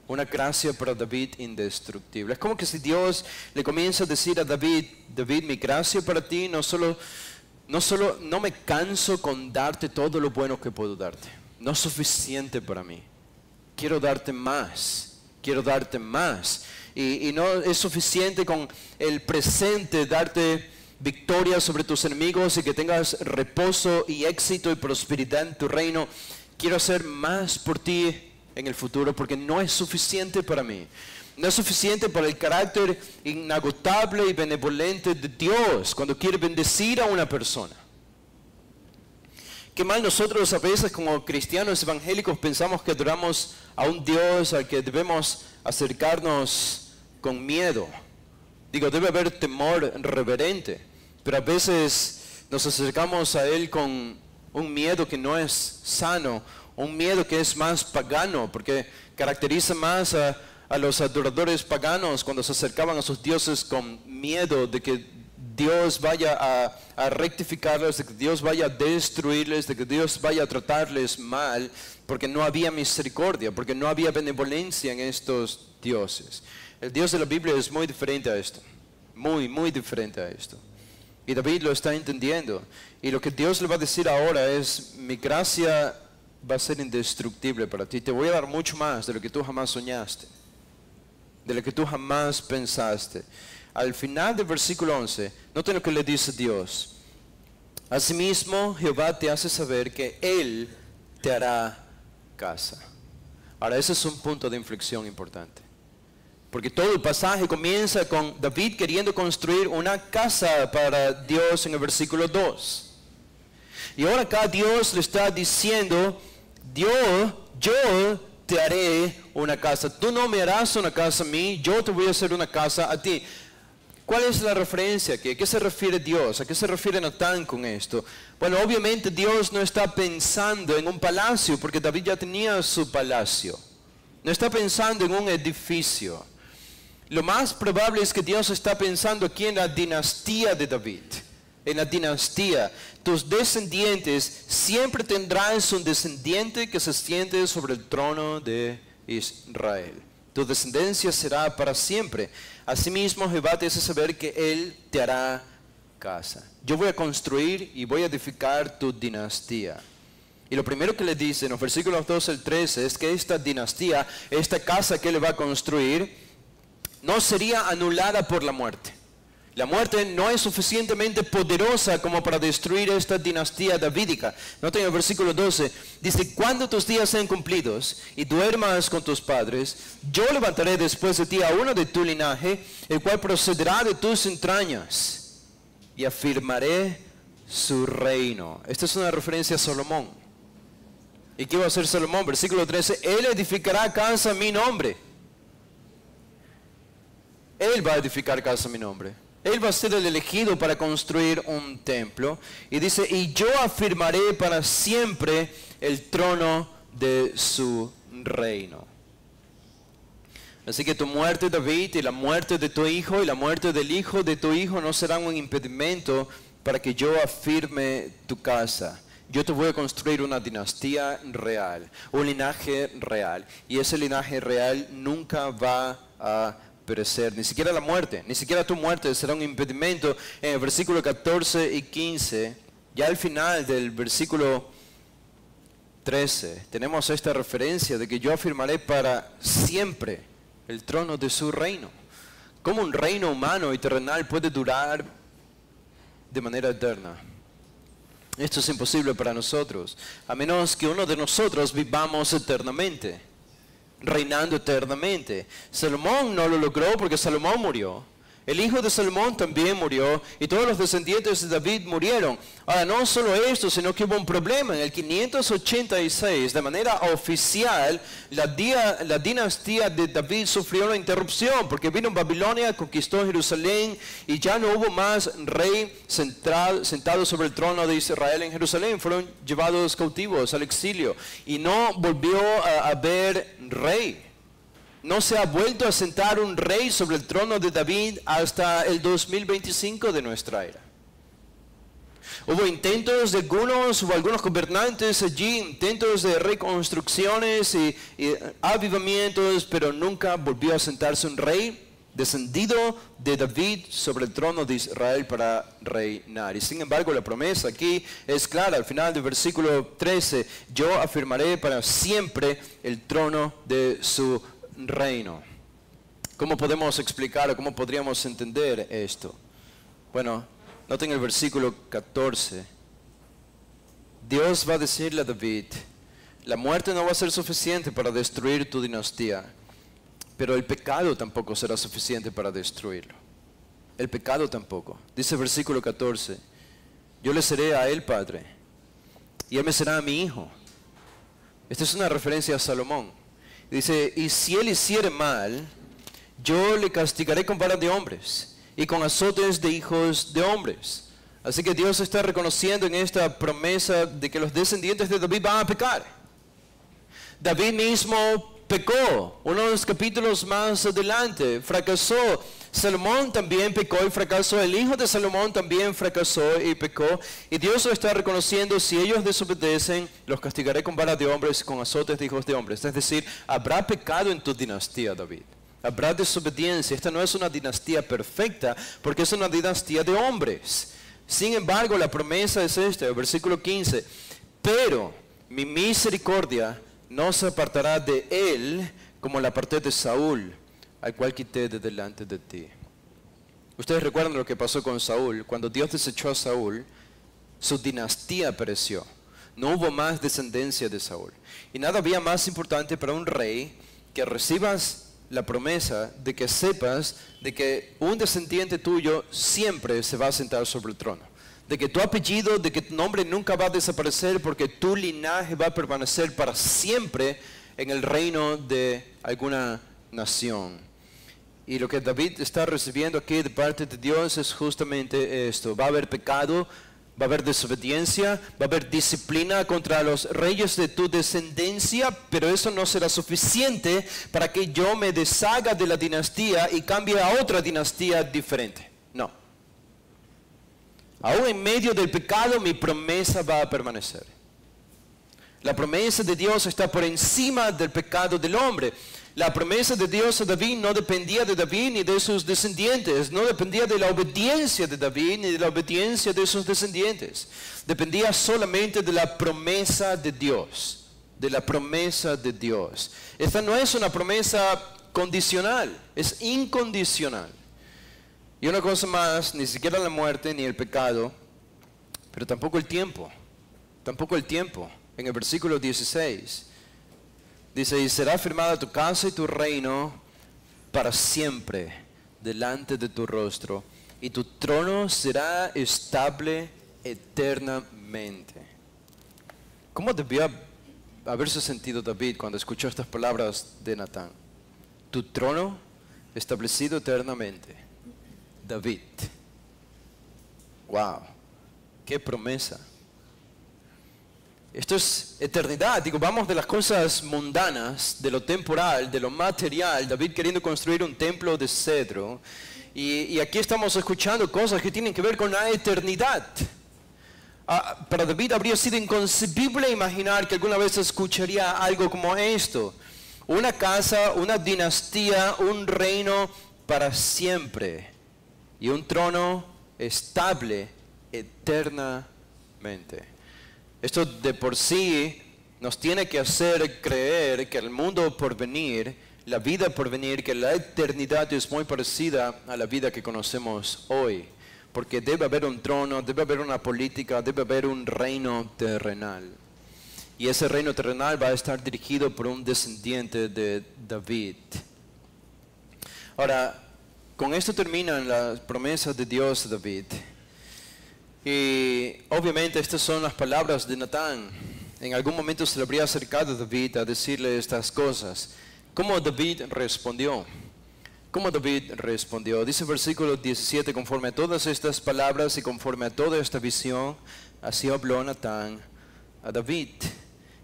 Una gracia para David indestructible. Es como que si Dios le comienza a decir a David, David, mi gracia para ti no me canso con darte todo lo bueno que puedo darte. No es suficiente para mí. Quiero darte más. Quiero darte más. Y no es suficiente con el presente darte victoria sobre tus enemigos y que tengas reposo y éxito y prosperidad en tu reino. Quiero hacer más por ti en el futuro porque no es suficiente para mí. No es suficiente para el carácter inagotable y benevolente de Dios cuando quiere bendecir a una persona. Qué mal nosotros a veces como cristianos evangélicos pensamos que adoramos a un Dios al que debemos acercarnos con miedo. Digo, debe haber temor reverente, pero a veces nos acercamos a Él con un miedo que no es sano, un miedo que es más pagano, porque caracteriza más a los adoradores paganos cuando se acercaban a sus dioses con miedo de que Dios vaya a rectificarles, de que Dios vaya a destruirles, de que Dios vaya a tratarles mal, porque no había misericordia, porque no había benevolencia en estos dioses. El Dios de la Biblia es muy diferente a esto, muy, muy diferente a esto. Y David lo está entendiendo. Y lo que Dios le va a decir ahora es, mi gracia va a ser indestructible para ti. Te voy a dar mucho más de lo que tú jamás soñaste, de lo que tú jamás pensaste. Al final del versículo 11, noten lo que le dice Dios. Asimismo, Jehová te hace saber que Él te hará casa. Ahora, ese es un punto de inflexión importante. Porque todo el pasaje comienza con David queriendo construir una casa para Dios en el versículo 2. Y ahora acá Dios le está diciendo, yo te haré una casa. Tú no me harás una casa a mí, yo te voy a hacer una casa a ti. ¿Cuál es la referencia aquí? ¿A qué se refiere Dios? ¿A qué se refiere Natán con esto? Bueno, obviamente Dios no está pensando en un palacio, porque David ya tenía su palacio. No está pensando en un edificio. Lo más probable es que Dios está pensando aquí en la dinastía de David. En la dinastía. Tus descendientes, siempre tendrás un descendiente que se siente sobre el trono de Israel. Tu descendencia será para siempre. Asimismo, Jehová te hace saber que Él te hará casa. Yo voy a construir y voy a edificar tu dinastía. Y lo primero que le dice en los versículos 12 al 13 es que esta dinastía, esta casa que Él va a construir, no sería anulada por la muerte. La muerte no es suficientemente poderosa como para destruir esta dinastía davídica. Noten el versículo 12. Dice, cuando tus días sean cumplidos y duermas con tus padres, yo levantaré después de ti a uno de tu linaje, el cual procederá de tus entrañas, y afirmaré su reino. Esta es una referencia a Salomón. ¿Y qué va a hacer Salomón? Versículo 13. Él edificará casa a mi nombre. Él va a edificar casa a mi nombre. Él va a ser el elegido para construir un templo. Y dice, y yo afirmaré para siempre el trono de su reino. Así que tu muerte, David, y la muerte de tu hijo, y la muerte del hijo de tu hijo no serán un impedimento para que yo afirme tu casa. Yo te voy a construir una dinastía real, un linaje real. Y ese linaje real nunca va a perecer, ni siquiera la muerte, ni siquiera tu muerte será un impedimento. En el versículo 14 y 15, ya al final del versículo 13, tenemos esta referencia de que yo afirmaré para siempre el trono de su reino. ¿Cómo un reino humano y terrenal puede durar de manera eterna? Esto es imposible para nosotros, a menos que uno de nosotros vivamos eternamente, reinando eternamente. Salomón no lo logró porque Salomón murió. El hijo de Salomón también murió y todos los descendientes de David murieron. Ahora, no solo esto, sino que hubo un problema. En el 586, de manera oficial, la dinastía de David sufrió una interrupción porque vino Babilonia, conquistó Jerusalén y ya no hubo más rey sentado sobre el trono de Israel en Jerusalén. Fueron llevados cautivos al exilio y no volvió a haber rey. No se ha vuelto a sentar un rey sobre el trono de David hasta el 2025 de nuestra era. Hubo intentos de algunos gobernantes allí, intentos de reconstrucciones y avivamientos, pero nunca volvió a sentarse un rey descendido de David sobre el trono de Israel para reinar. Y sin embargo la promesa aquí es clara. Al final del versículo 13, yo afirmaré para siempre el trono de su reino. ¿Cómo podemos explicar o cómo podríamos entender esto? Bueno, noten el versículo 14. Dios va a decirle a David, la muerte no va a ser suficiente para destruir tu dinastía, pero el pecado tampoco será suficiente para destruirlo. El pecado tampoco. Dice el versículo 14, yo le seré a él padre, y él me será a mi hijo. Esta es una referencia a Salomón. Dice, y si él hiciere mal, yo le castigaré con vara de hombres y con azotes de hijos de hombres. Así que Dios está reconociendo en esta promesa de que los descendientes de David van a pecar. David mismo pecó, unos capítulos más adelante, fracasó. Salomón también pecó y fracasó. El hijo de Salomón también fracasó y pecó. Y Dios lo está reconociendo. Si ellos desobedecen, los castigaré con vara de hombres y con azotes de hijos de hombres. Es decir, habrá pecado en tu dinastía, David. Habrá desobediencia. Esta no es una dinastía perfecta porque es una dinastía de hombres. Sin embargo, la promesa es esta, el versículo 15. Pero mi misericordia no se apartará de él como la aparté de Saúl, al cual quité de delante de ti. Ustedes recuerdan lo que pasó con Saúl. Cuando Dios desechó a Saúl, su dinastía pereció. No hubo más descendencia de Saúl. Y nada había más importante para un rey que recibas la promesa de que sepas de que un descendiente tuyo siempre se va a sentar sobre el trono. De que tu apellido, de que tu nombre nunca va a desaparecer porque tu linaje va a permanecer para siempre en el reino de alguna nación. Y lo que David está recibiendo aquí de parte de Dios es justamente esto. Va a haber pecado, va a haber desobediencia, va a haber disciplina contra los reyes de tu descendencia, pero eso no será suficiente para que yo me deshaga de la dinastía y cambie a otra dinastía diferente. No. Aún en medio del pecado, mi promesa va a permanecer. La promesa de Dios está por encima del pecado del hombre. La promesa de Dios a David no dependía de David ni de sus descendientes. No dependía de la obediencia de David ni de la obediencia de sus descendientes. Dependía solamente de la promesa de Dios. De la promesa de Dios. Esta no es una promesa condicional, es incondicional. Y una cosa más, ni siquiera la muerte ni el pecado, pero tampoco el tiempo. Tampoco el tiempo. En el versículo 16 dice, y será firmada tu casa y tu reino para siempre delante de tu rostro, y tu trono será estable eternamente. ¿Cómo debió haberse sentido David cuando escuchó estas palabras de Natán? Tu trono establecido eternamente. David. Wow, qué promesa. Esto es eternidad. Digo, vamos de las cosas mundanas, de lo temporal, de lo material. David queriendo construir un templo de cedro. Y aquí estamos escuchando cosas que tienen que ver con la eternidad. Para David habría sido inconcebible imaginar que alguna vez escucharía algo como esto. Una casa, una dinastía, un reino para siempre. Y un trono estable eternamente. Esto de por sí nos tiene que hacer creer que el mundo por venir, la vida por venir, que la eternidad es muy parecida a la vida que conocemos hoy. Porque debe haber un trono, debe haber una política, debe haber un reino terrenal. Y ese reino terrenal va a estar dirigido por un descendiente de David. Ahora, con esto terminan las promesas de Dios a David. Y obviamente estas son las palabras de Natán. En algún momento se le habría acercado a David a decirle estas cosas. ¿Cómo David respondió? ¿Cómo David respondió? Dice el versículo 17, conforme a todas estas palabras y conforme a toda esta visión, así habló Natán a David.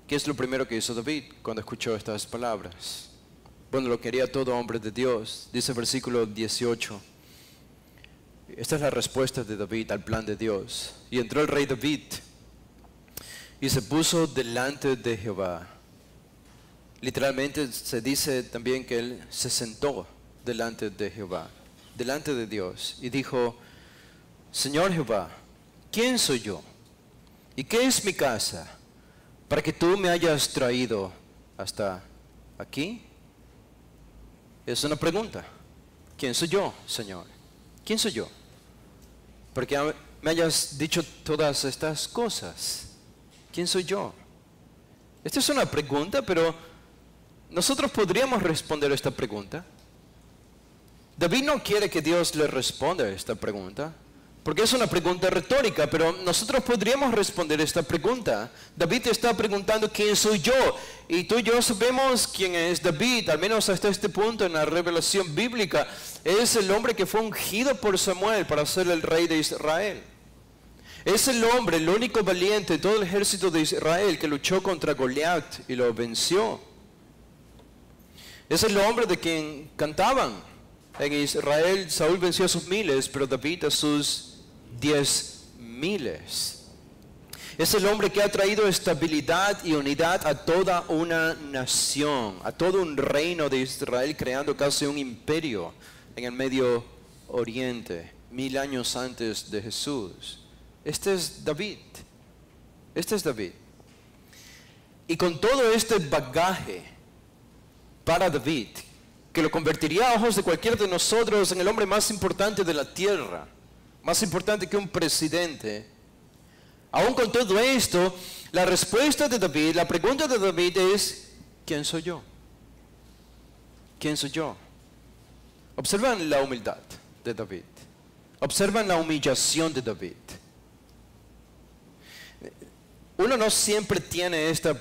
¿Qué es lo primero que hizo David cuando escuchó estas palabras? Bueno, lo quería todo hombre de Dios. Dice el versículo 18. Esta es la respuesta de David al plan de Dios. Y entró el rey David y se puso delante de Jehová. Literalmente se dice también que él se sentó delante de Jehová, delante de Dios, y dijo, Señor Jehová, ¿quién soy yo? ¿Y qué es mi casa para que tú me hayas traído hasta aquí? Es una pregunta. ¿Quién soy yo, Señor? ¿Quién soy yo? Porque me hayas dicho todas estas cosas. ¿Quién soy yo? Esta es una pregunta, pero nosotros podríamos responder esta pregunta. David no quiere que Dios le responda a esta pregunta, porque es una pregunta retórica, pero nosotros podríamos responder esta pregunta. David te está preguntando quién soy yo, y tú y yo sabemos quién es David, al menos hasta este punto en la revelación bíblica. Es el hombre que fue ungido por Samuel para ser el rey de Israel. Es el hombre, el único valiente de todo el ejército de Israel que luchó contra Goliat y lo venció. Es el hombre de quien cantaban. En Israel Saúl venció a sus miles, pero David a sus 10,000. Es el hombre que ha traído estabilidad y unidad a toda una nación, a todo un reino de Israel, creando casi un imperio en el Medio Oriente, 1000 años antes de Jesús. Este es David. Este es David. Y con todo este bagaje para David, que lo convertiría a ojos de cualquiera de nosotros en el hombre más importante de la tierra, más importante que un presidente. Aún con todo esto, la respuesta de David, la pregunta de David es, ¿quién soy yo? ¿Quién soy yo? Observan la humildad de David. Observan la humillación de David. Uno no siempre tiene esta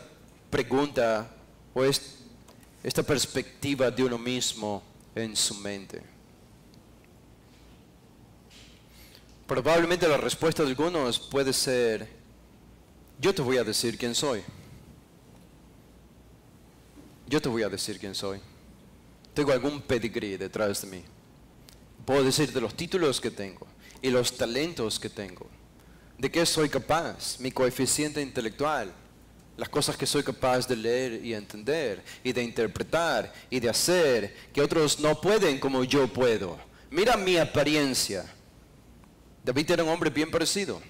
pregunta o esta perspectiva de uno mismo en su mente. Probablemente la respuesta de algunos puede ser, yo te voy a decir quién soy. Yo te voy a decir quién soy. Tengo algún pedigrí detrás de mí. Puedo decirte los títulos que tengo y los talentos que tengo. ¿De qué soy capaz? Mi coeficiente intelectual. Las cosas que soy capaz de leer y entender, y de interpretar, y de hacer, que otros no pueden como yo puedo. Mira mi apariencia. David era un hombre bien parecido.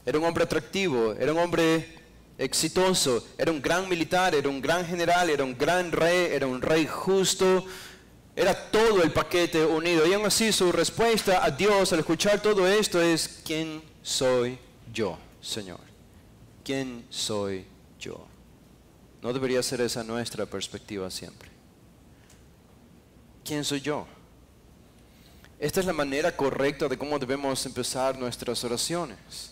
Era un hombre atractivo, era un hombre exitoso, era un gran militar, era un gran general, era un gran rey, era un rey justo. Era todo el paquete unido. Y aún así su respuesta a Dios al escuchar todo esto es: ¿quién soy yo, Señor? ¿Quién soy yo? ¿No debería ser esa nuestra perspectiva siempre? ¿Quién soy yo? Esta es la manera correcta de cómo debemos empezar nuestras oraciones.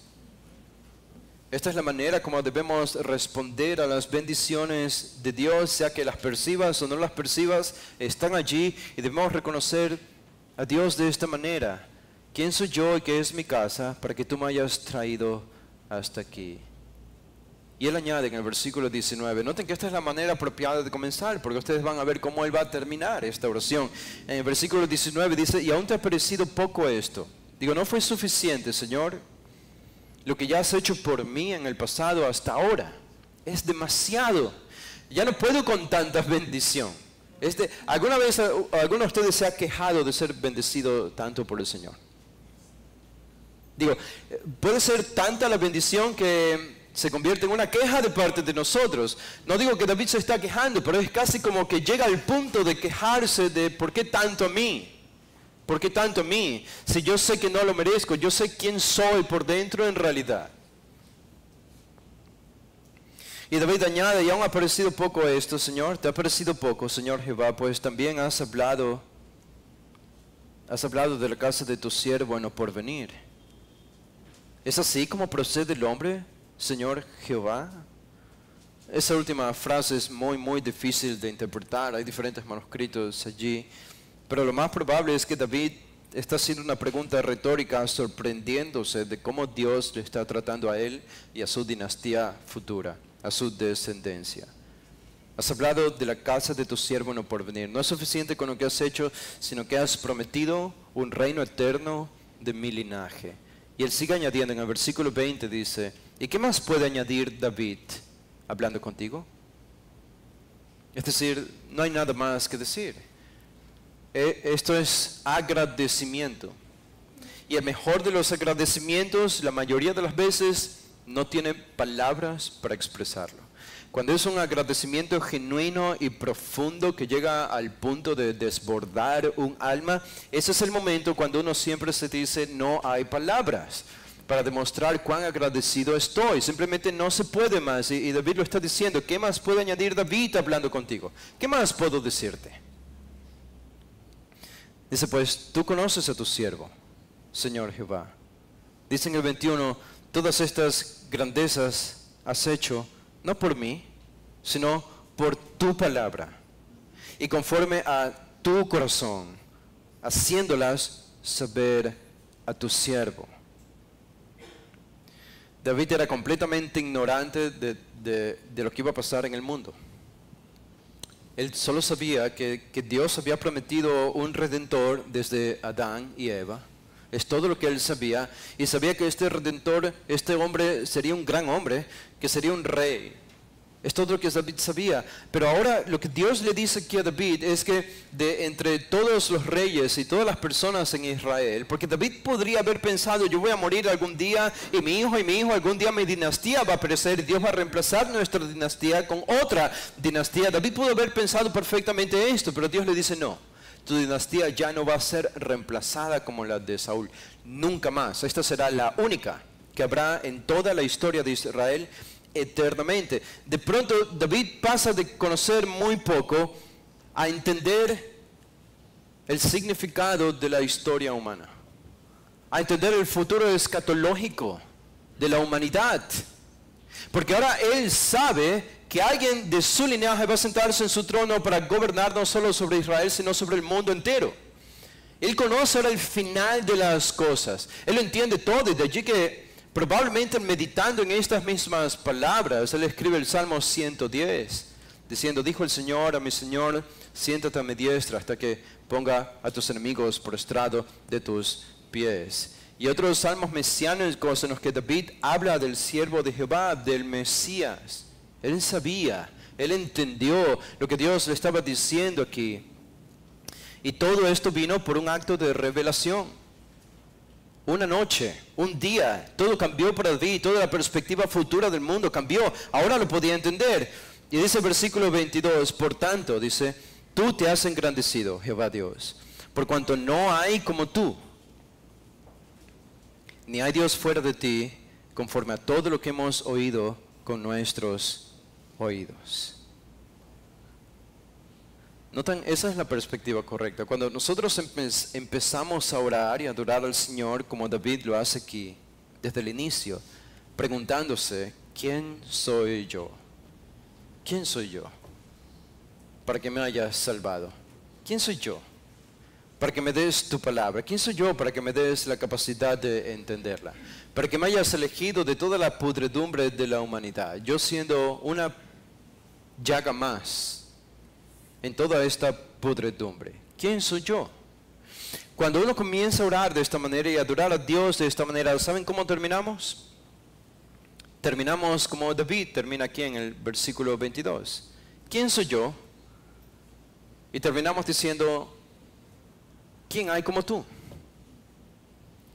Esta es la manera como debemos responder a las bendiciones de Dios, sea que las percibas o no las percibas, están allí y debemos reconocer a Dios de esta manera. ¿Quién soy yo y qué es mi casa para que tú me hayas traído hasta aquí? Y él añade en el versículo 19, noten que esta es la manera apropiada de comenzar, porque ustedes van a ver cómo él va a terminar esta oración. En el versículo 19 dice: ¿y aún te ha parecido poco esto? Digo, ¿no fue suficiente, Señor, lo que ya has hecho por mí en el pasado hasta ahora? Es demasiado. Ya no puedo con tanta bendición. ¿Alguna vez alguno de ustedes se ha quejado de ser bendecido tanto por el Señor? Digo, puede ser tanta la bendición que se convierte en una queja de parte de nosotros. No digo que David se está quejando, pero es casi como que llega al punto de quejarse de ¿por qué tanto a mí? ¿Por qué tanto a mí? Si yo sé que no lo merezco, yo sé quién soy por dentro en realidad. Y David añade: y aún ha parecido poco esto, Señor. ¿Te ha parecido poco, Señor Jehová? Pues también has hablado de la casa de tu siervo en lo porvenir. ¿Es así como procede el hombre, Señor Jehová? Esa última frase es muy difícil de interpretar. Hay diferentes manuscritos allí. Pero lo más probable es que David está haciendo una pregunta retórica, sorprendiéndose de cómo Dios le está tratando a él y a su dinastía futura, a su descendencia. Has hablado de la casa de tu siervo en lo porvenir. No es suficiente con lo que has hecho, sino que has prometido un reino eterno de mi linaje. Y él sigue añadiendo en el versículo 20, dice: ¿y qué más puede añadir David hablando contigo? Es decir, no hay nada más que decir. Esto es agradecimiento. Y el mejor de los agradecimientos, la mayoría de las veces, no tiene palabras para expresarlo. Cuando es un agradecimiento genuino y profundo que llega al punto de desbordar un alma, ese es el momento cuando uno siempre se dice: no hay palabras para demostrar cuán agradecido estoy. Simplemente no se puede más. Y David lo está diciendo. ¿Qué más puede añadir David hablando contigo? ¿Qué más puedo decirte? Dice: pues tú conoces a tu siervo, Señor Jehová. Dice en el 21, todas estas grandezas has hecho, no por mí, sino por tu palabra, y conforme a tu corazón, haciéndolas saber a tu siervo. David era completamente ignorante de lo que iba a pasar en el mundo. Él solo sabía que Dios había prometido un redentor desde Adán y Eva. Es todo lo que él sabía. Y sabía que este redentor, este hombre, sería un gran hombre, que sería un rey. Es todo lo que David sabía. Pero ahora lo que Dios le dice aquí a David es que de entre todos los reyes y todas las personas en Israel, porque David podría haber pensado: yo voy a morir algún día y mi hijo algún día mi dinastía va a perecer y Dios va a reemplazar nuestra dinastía con otra dinastía. David pudo haber pensado perfectamente esto, pero Dios le dice: no, tu dinastía ya no va a ser reemplazada como la de Saúl, nunca más. Esta será la única que habrá en toda la historia de Israel eternamente. De pronto David pasa de conocer muy poco a entender el significado de la historia humana, a entender el futuro escatológico de la humanidad, porque ahora él sabe que alguien de su linaje va a sentarse en su trono para gobernar no solo sobre Israel, sino sobre el mundo entero. Él conoce ahora el final de las cosas, él lo entiende todo, y de allí que probablemente meditando en estas mismas palabras, él escribe el Salmo 110, diciendo: dijo el Señor a mi Señor, siéntate a mi diestra hasta que ponga a tus enemigos por estrado de tus pies. Y otros salmos mesiánicos en los que David habla del siervo de Jehová, del Mesías. Él sabía, él entendió lo que Dios le estaba diciendo aquí. Y todo esto vino por un acto de revelación. Una noche, un día, todo cambió para David, toda la perspectiva futura del mundo cambió. Ahora lo podía entender. Y dice el versículo 22, por tanto, dice, Tú te has engrandecido, Jehová Dios, por cuanto no hay como tú, ni hay Dios fuera de ti, conforme a todo lo que hemos oído con nuestros oídos. Notan, esa es la perspectiva correcta. Cuando nosotros empezamos a orar y a adorar al Señor, como David lo hace aquí, desde el inicio, preguntándose, ¿quién soy yo? ¿Quién soy yo? Para que me hayas salvado. ¿Quién soy yo? Para que me des tu palabra. ¿Quién soy yo para que me des la capacidad de entenderla? Para que me hayas elegido de toda la pudredumbre de la humanidad. Yo siendo una llaga más en toda esta pudredumbre. ¿Quién soy yo? Cuando uno comienza a orar de esta manera y a adorar a Dios de esta manera, ¿saben cómo terminamos? Terminamos como David termina aquí en el versículo 22. ¿Quién soy yo? Y terminamos diciendo, ¿quién hay como tú?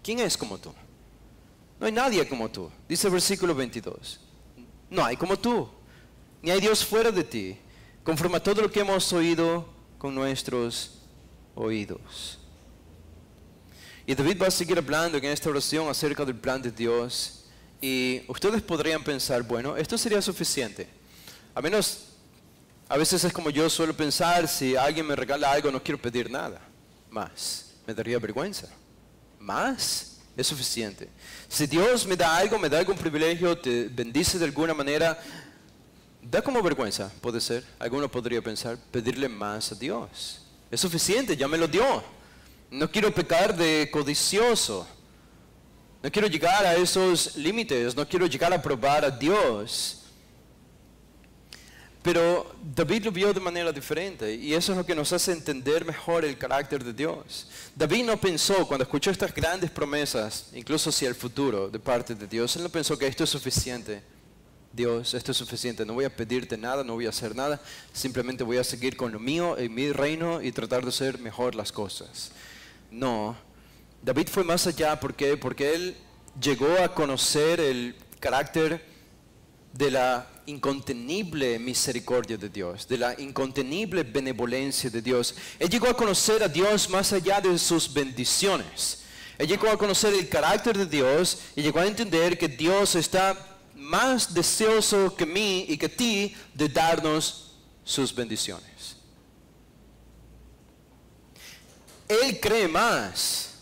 ¿Quién es como tú? No hay nadie como tú. Dice el versículo 22. No hay como tú, ni hay Dios fuera de ti, conforme a todo lo que hemos oído con nuestros oídos. Y David va a seguir hablando en esta oración acerca del plan de Dios. Y ustedes podrían pensar, bueno, esto sería suficiente. A menos, a veces es como yo suelo pensar, si alguien me regala algo no quiero pedir nada más. Me daría vergüenza. Más es suficiente. Si Dios me da algo, me da algún privilegio, te bendice de alguna manera, da como vergüenza, puede ser. Alguno podría pensar, pedirle más a Dios. Es suficiente, ya me lo dio. No quiero pecar de codicioso. No quiero llegar a esos límites. No quiero llegar a probar a Dios. Pero David lo vio de manera diferente. Y eso es lo que nos hace entender mejor el carácter de Dios. David no pensó, cuando escuchó estas grandes promesas, incluso hacia el futuro de parte de Dios, él no pensó que esto es suficiente. Dios, esto es suficiente, no voy a pedirte nada, no voy a hacer nada, simplemente voy a seguir con lo mío en mi reino y tratar de hacer mejor las cosas. No, David fue más allá, ¿por qué? Porque él llegó a conocer el carácter de la incontenible misericordia de Dios, de la incontenible benevolencia de Dios. Él llegó a conocer a Dios más allá de sus bendiciones. Él llegó a conocer el carácter de Dios y llegó a entender que Dios está más deseoso que mí y que ti de darnos sus bendiciones. Él cree más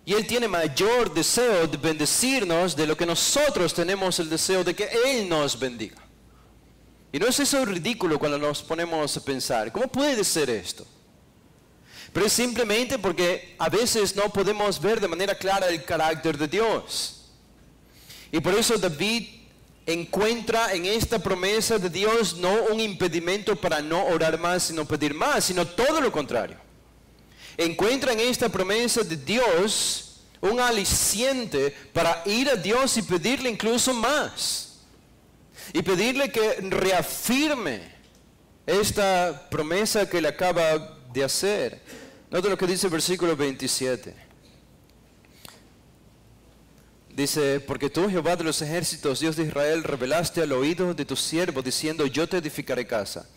y Él tiene mayor deseo de bendecirnos de lo que nosotros tenemos el deseo de que Él nos bendiga. Y no es eso ridículo cuando nos ponemos a pensar, ¿cómo puede ser esto? Pero es simplemente porque a veces no podemos ver de manera clara el carácter de Dios. Y por eso David encuentra en esta promesa de Dios no un impedimento para no orar más, sino pedir más, sino todo lo contrario. Encuentra en esta promesa de Dios un aliciente para ir a Dios y pedirle incluso más. Y pedirle que reafirme esta promesa que le acaba de hacer. Nota lo que dice el versículo 27. Dice, porque tú, Jehová de los ejércitos, Dios de Israel, revelaste al oído de tu siervo, diciendo, yo te edificaré casa.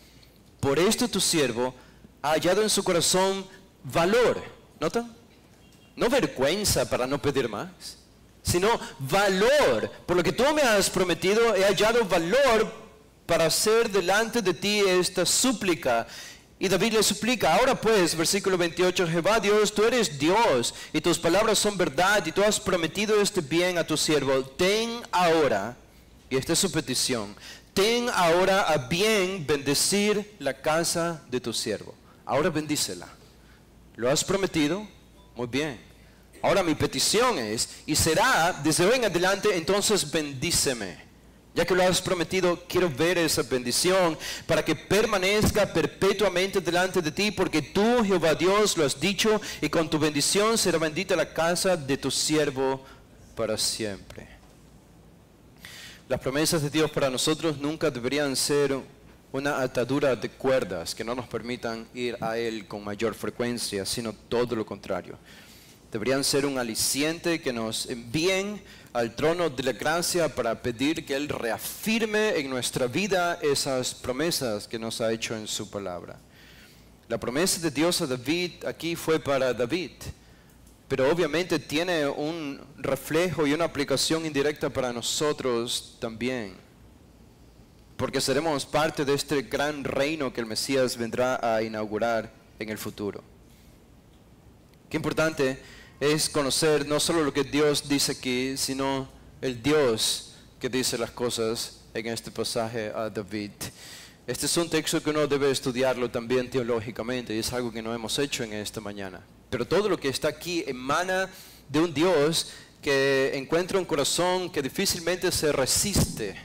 Por esto tu siervo ha hallado en su corazón valor. ¿Notan? No vergüenza para no pedir más, sino valor. Por lo que tú me has prometido, he hallado valor para hacer delante de ti esta súplica. Y David le suplica, ahora pues, versículo 28, Jehová Dios, tú eres Dios, y tus palabras son verdad, y tú has prometido este bien a tu siervo. Ten ahora, y esta es su petición, ten ahora a bien bendecir la casa de tu siervo. Ahora bendícela. ¿Lo has prometido? Muy bien. Ahora mi petición es, y será desde hoy en adelante, entonces bendíceme. Ya que lo has prometido, quiero ver esa bendición para que permanezca perpetuamente delante de ti, porque tú, Jehová Dios, lo has dicho, y con tu bendición será bendita la casa de tu siervo para siempre. Las promesas de Dios para nosotros nunca deberían ser una atadura de cuerdas que no nos permitan ir a Él con mayor frecuencia, sino todo lo contrario. Deberían ser un aliciente que nos envíen al trono de la gracia para pedir que Él reafirme en nuestra vida esas promesas que nos ha hecho en su palabra. La promesa de Dios a David aquí fue para David, pero obviamente tiene un reflejo y una aplicación indirecta para nosotros también, porque seremos parte de este gran reino que el Mesías vendrá a inaugurar en el futuro. Qué importante es conocer no solo lo que Dios dice aquí, sino el Dios que dice las cosas en este pasaje a David. Este es un texto que uno debe estudiarlo también teológicamente y es algo que no hemos hecho en esta mañana. Pero todo lo que está aquí emana de un Dios que encuentra un corazón que difícilmente se resiste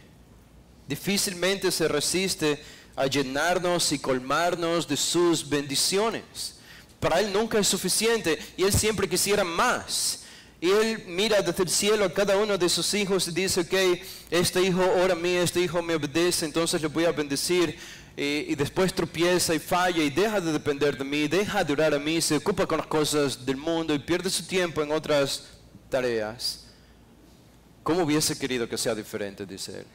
a llenarnos y colmarnos de sus bendiciones. Para Él nunca es suficiente y Él siempre quisiera más. Y Él mira desde el cielo a cada uno de sus hijos y dice, ok, este hijo ora a mí, este hijo me obedece, entonces le voy a bendecir. Y después tropieza y falla y deja de depender de mí, deja de orar a mí, se ocupa con las cosas del mundo y pierde su tiempo en otras tareas. ¿Cómo hubiese querido que sea diferente? Dice Él,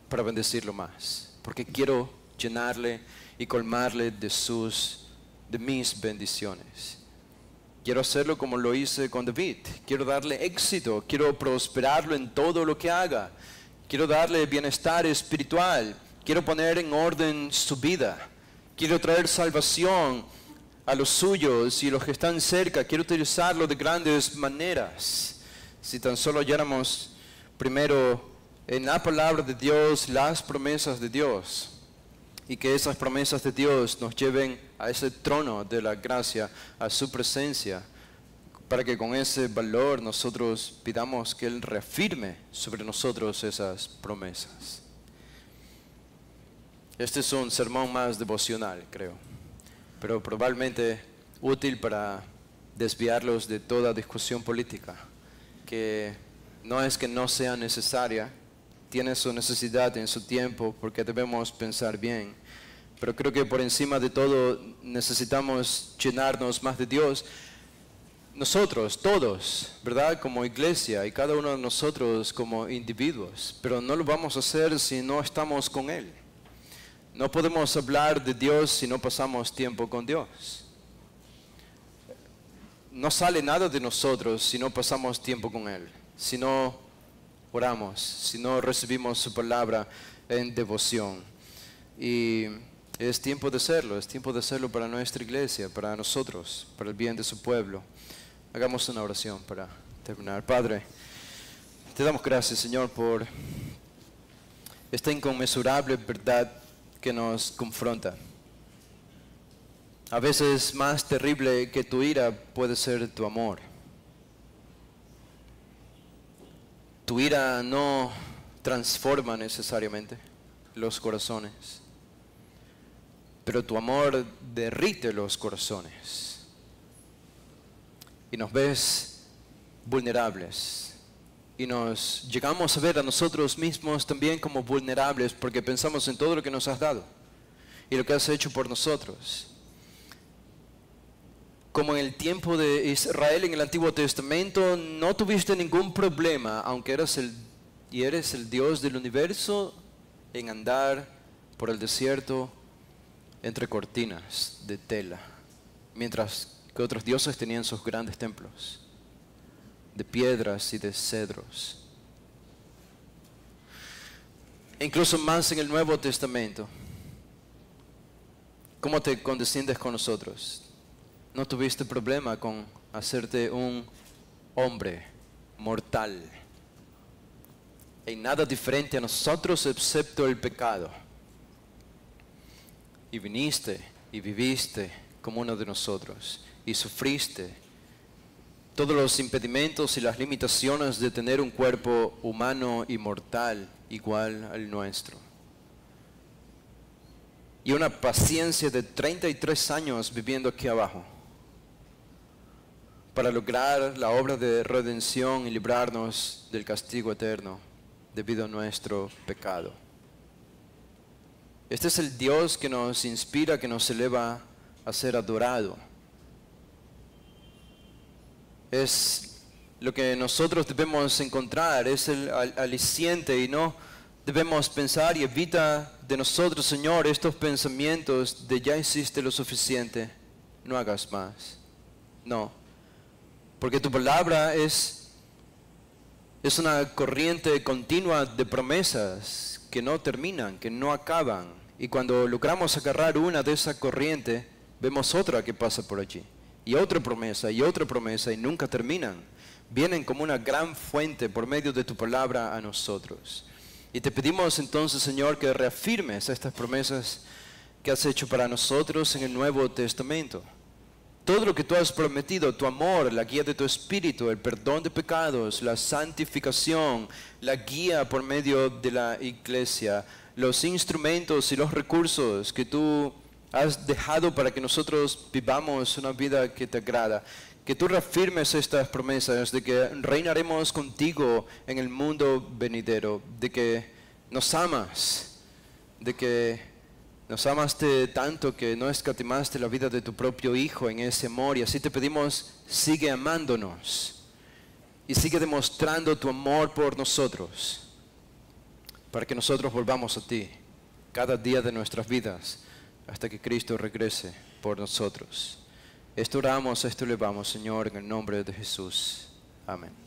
para bendecirlo más. Porque quiero llenarle y colmarle de mis bendiciones. Quiero hacerlo como lo hice con David. Quiero darle éxito. Quiero prosperarlo en todo lo que haga. Quiero darle bienestar espiritual. Quiero poner en orden su vida. Quiero traer salvación a los suyos y los que están cerca. Quiero utilizarlo de grandes maneras. Si tan solo halláramos primero en la palabra de Dios las promesas de Dios. Y que esas promesas de Dios nos lleven a ese trono de la gracia, a su presencia, para que con ese valor nosotros pidamos que Él reafirme sobre nosotros esas promesas. Este es un sermón más devocional, creo, pero probablemente útil para desviarlos de toda discusión política, que no es que no sea necesaria, tiene su necesidad en su tiempo porque debemos pensar bien. Pero creo que por encima de todo necesitamos llenarnos más de Dios. Nosotros, todos, ¿verdad? Como iglesia y cada uno de nosotros como individuos. Pero no lo vamos a hacer si no estamos con Él. No podemos hablar de Dios si no pasamos tiempo con Dios. No sale nada de nosotros si no pasamos tiempo con Él. Si no oramos, si no recibimos su palabra en devoción. Y es tiempo de hacerlo para nuestra iglesia, para nosotros, para el bien de su pueblo. Hagamos una oración para terminar. Padre, te damos gracias, Señor, por esta inconmensurable verdad que nos confronta. A veces más terrible que tu ira puede ser tu amor. Tu ira no transforma necesariamente los corazones, pero tu amor derrite los corazones. Y nos ves vulnerables. Y nos llegamos a ver a nosotros mismos también como vulnerables porque pensamos en todo lo que nos has dado y lo que has hecho por nosotros. Como en el tiempo de Israel en el Antiguo Testamento, no tuviste ningún problema, aunque eres el Dios del universo, en andar por el desierto entre cortinas de tela, mientras que otros dioses tenían sus grandes templos de piedras y de cedros. E incluso más en el Nuevo Testamento, ¿cómo te condesciendes con nosotros? No tuviste problema con hacerte un hombre mortal, en nada diferente a nosotros excepto el pecado. Y viniste y viviste como uno de nosotros y sufriste todos los impedimentos y las limitaciones de tener un cuerpo humano y mortal igual al nuestro. Y una paciencia de 33 años viviendo aquí abajo para lograr la obra de redención y librarnos del castigo eterno debido a nuestro pecado. Este es el Dios que nos inspira, que nos eleva a ser adorado. Es lo que nosotros debemos encontrar, es el aliciente y no debemos pensar y evita de nosotros, Señor, estos pensamientos de ya hiciste lo suficiente, no hagas más. No, porque tu palabra es una corriente continua de promesas que no terminan, que no acaban. Y cuando logramos agarrar una de esa corriente, vemos otra que pasa por allí. Y otra promesa y nunca terminan. Vienen como una gran fuente por medio de tu palabra a nosotros. Y te pedimos entonces, Señor, que reafirmes estas promesas que has hecho para nosotros en el Nuevo Testamento. Todo lo que tú has prometido, tu amor, la guía de tu Espíritu, el perdón de pecados, la santificación, la guía por medio de la iglesia, los instrumentos y los recursos que tú has dejado para que nosotros vivamos una vida que te agrada. Que tú reafirmes estas promesas de que reinaremos contigo en el mundo venidero, de que nos amas, de que nos amaste tanto que no escatimaste la vida de tu propio Hijo en ese amor. Y así te pedimos, sigue amándonos y sigue demostrando tu amor por nosotros, para que nosotros volvamos a ti cada día de nuestras vidas hasta que Cristo regrese por nosotros. Esto oramos, esto elevamos, Señor, en el nombre de Jesús. Amén.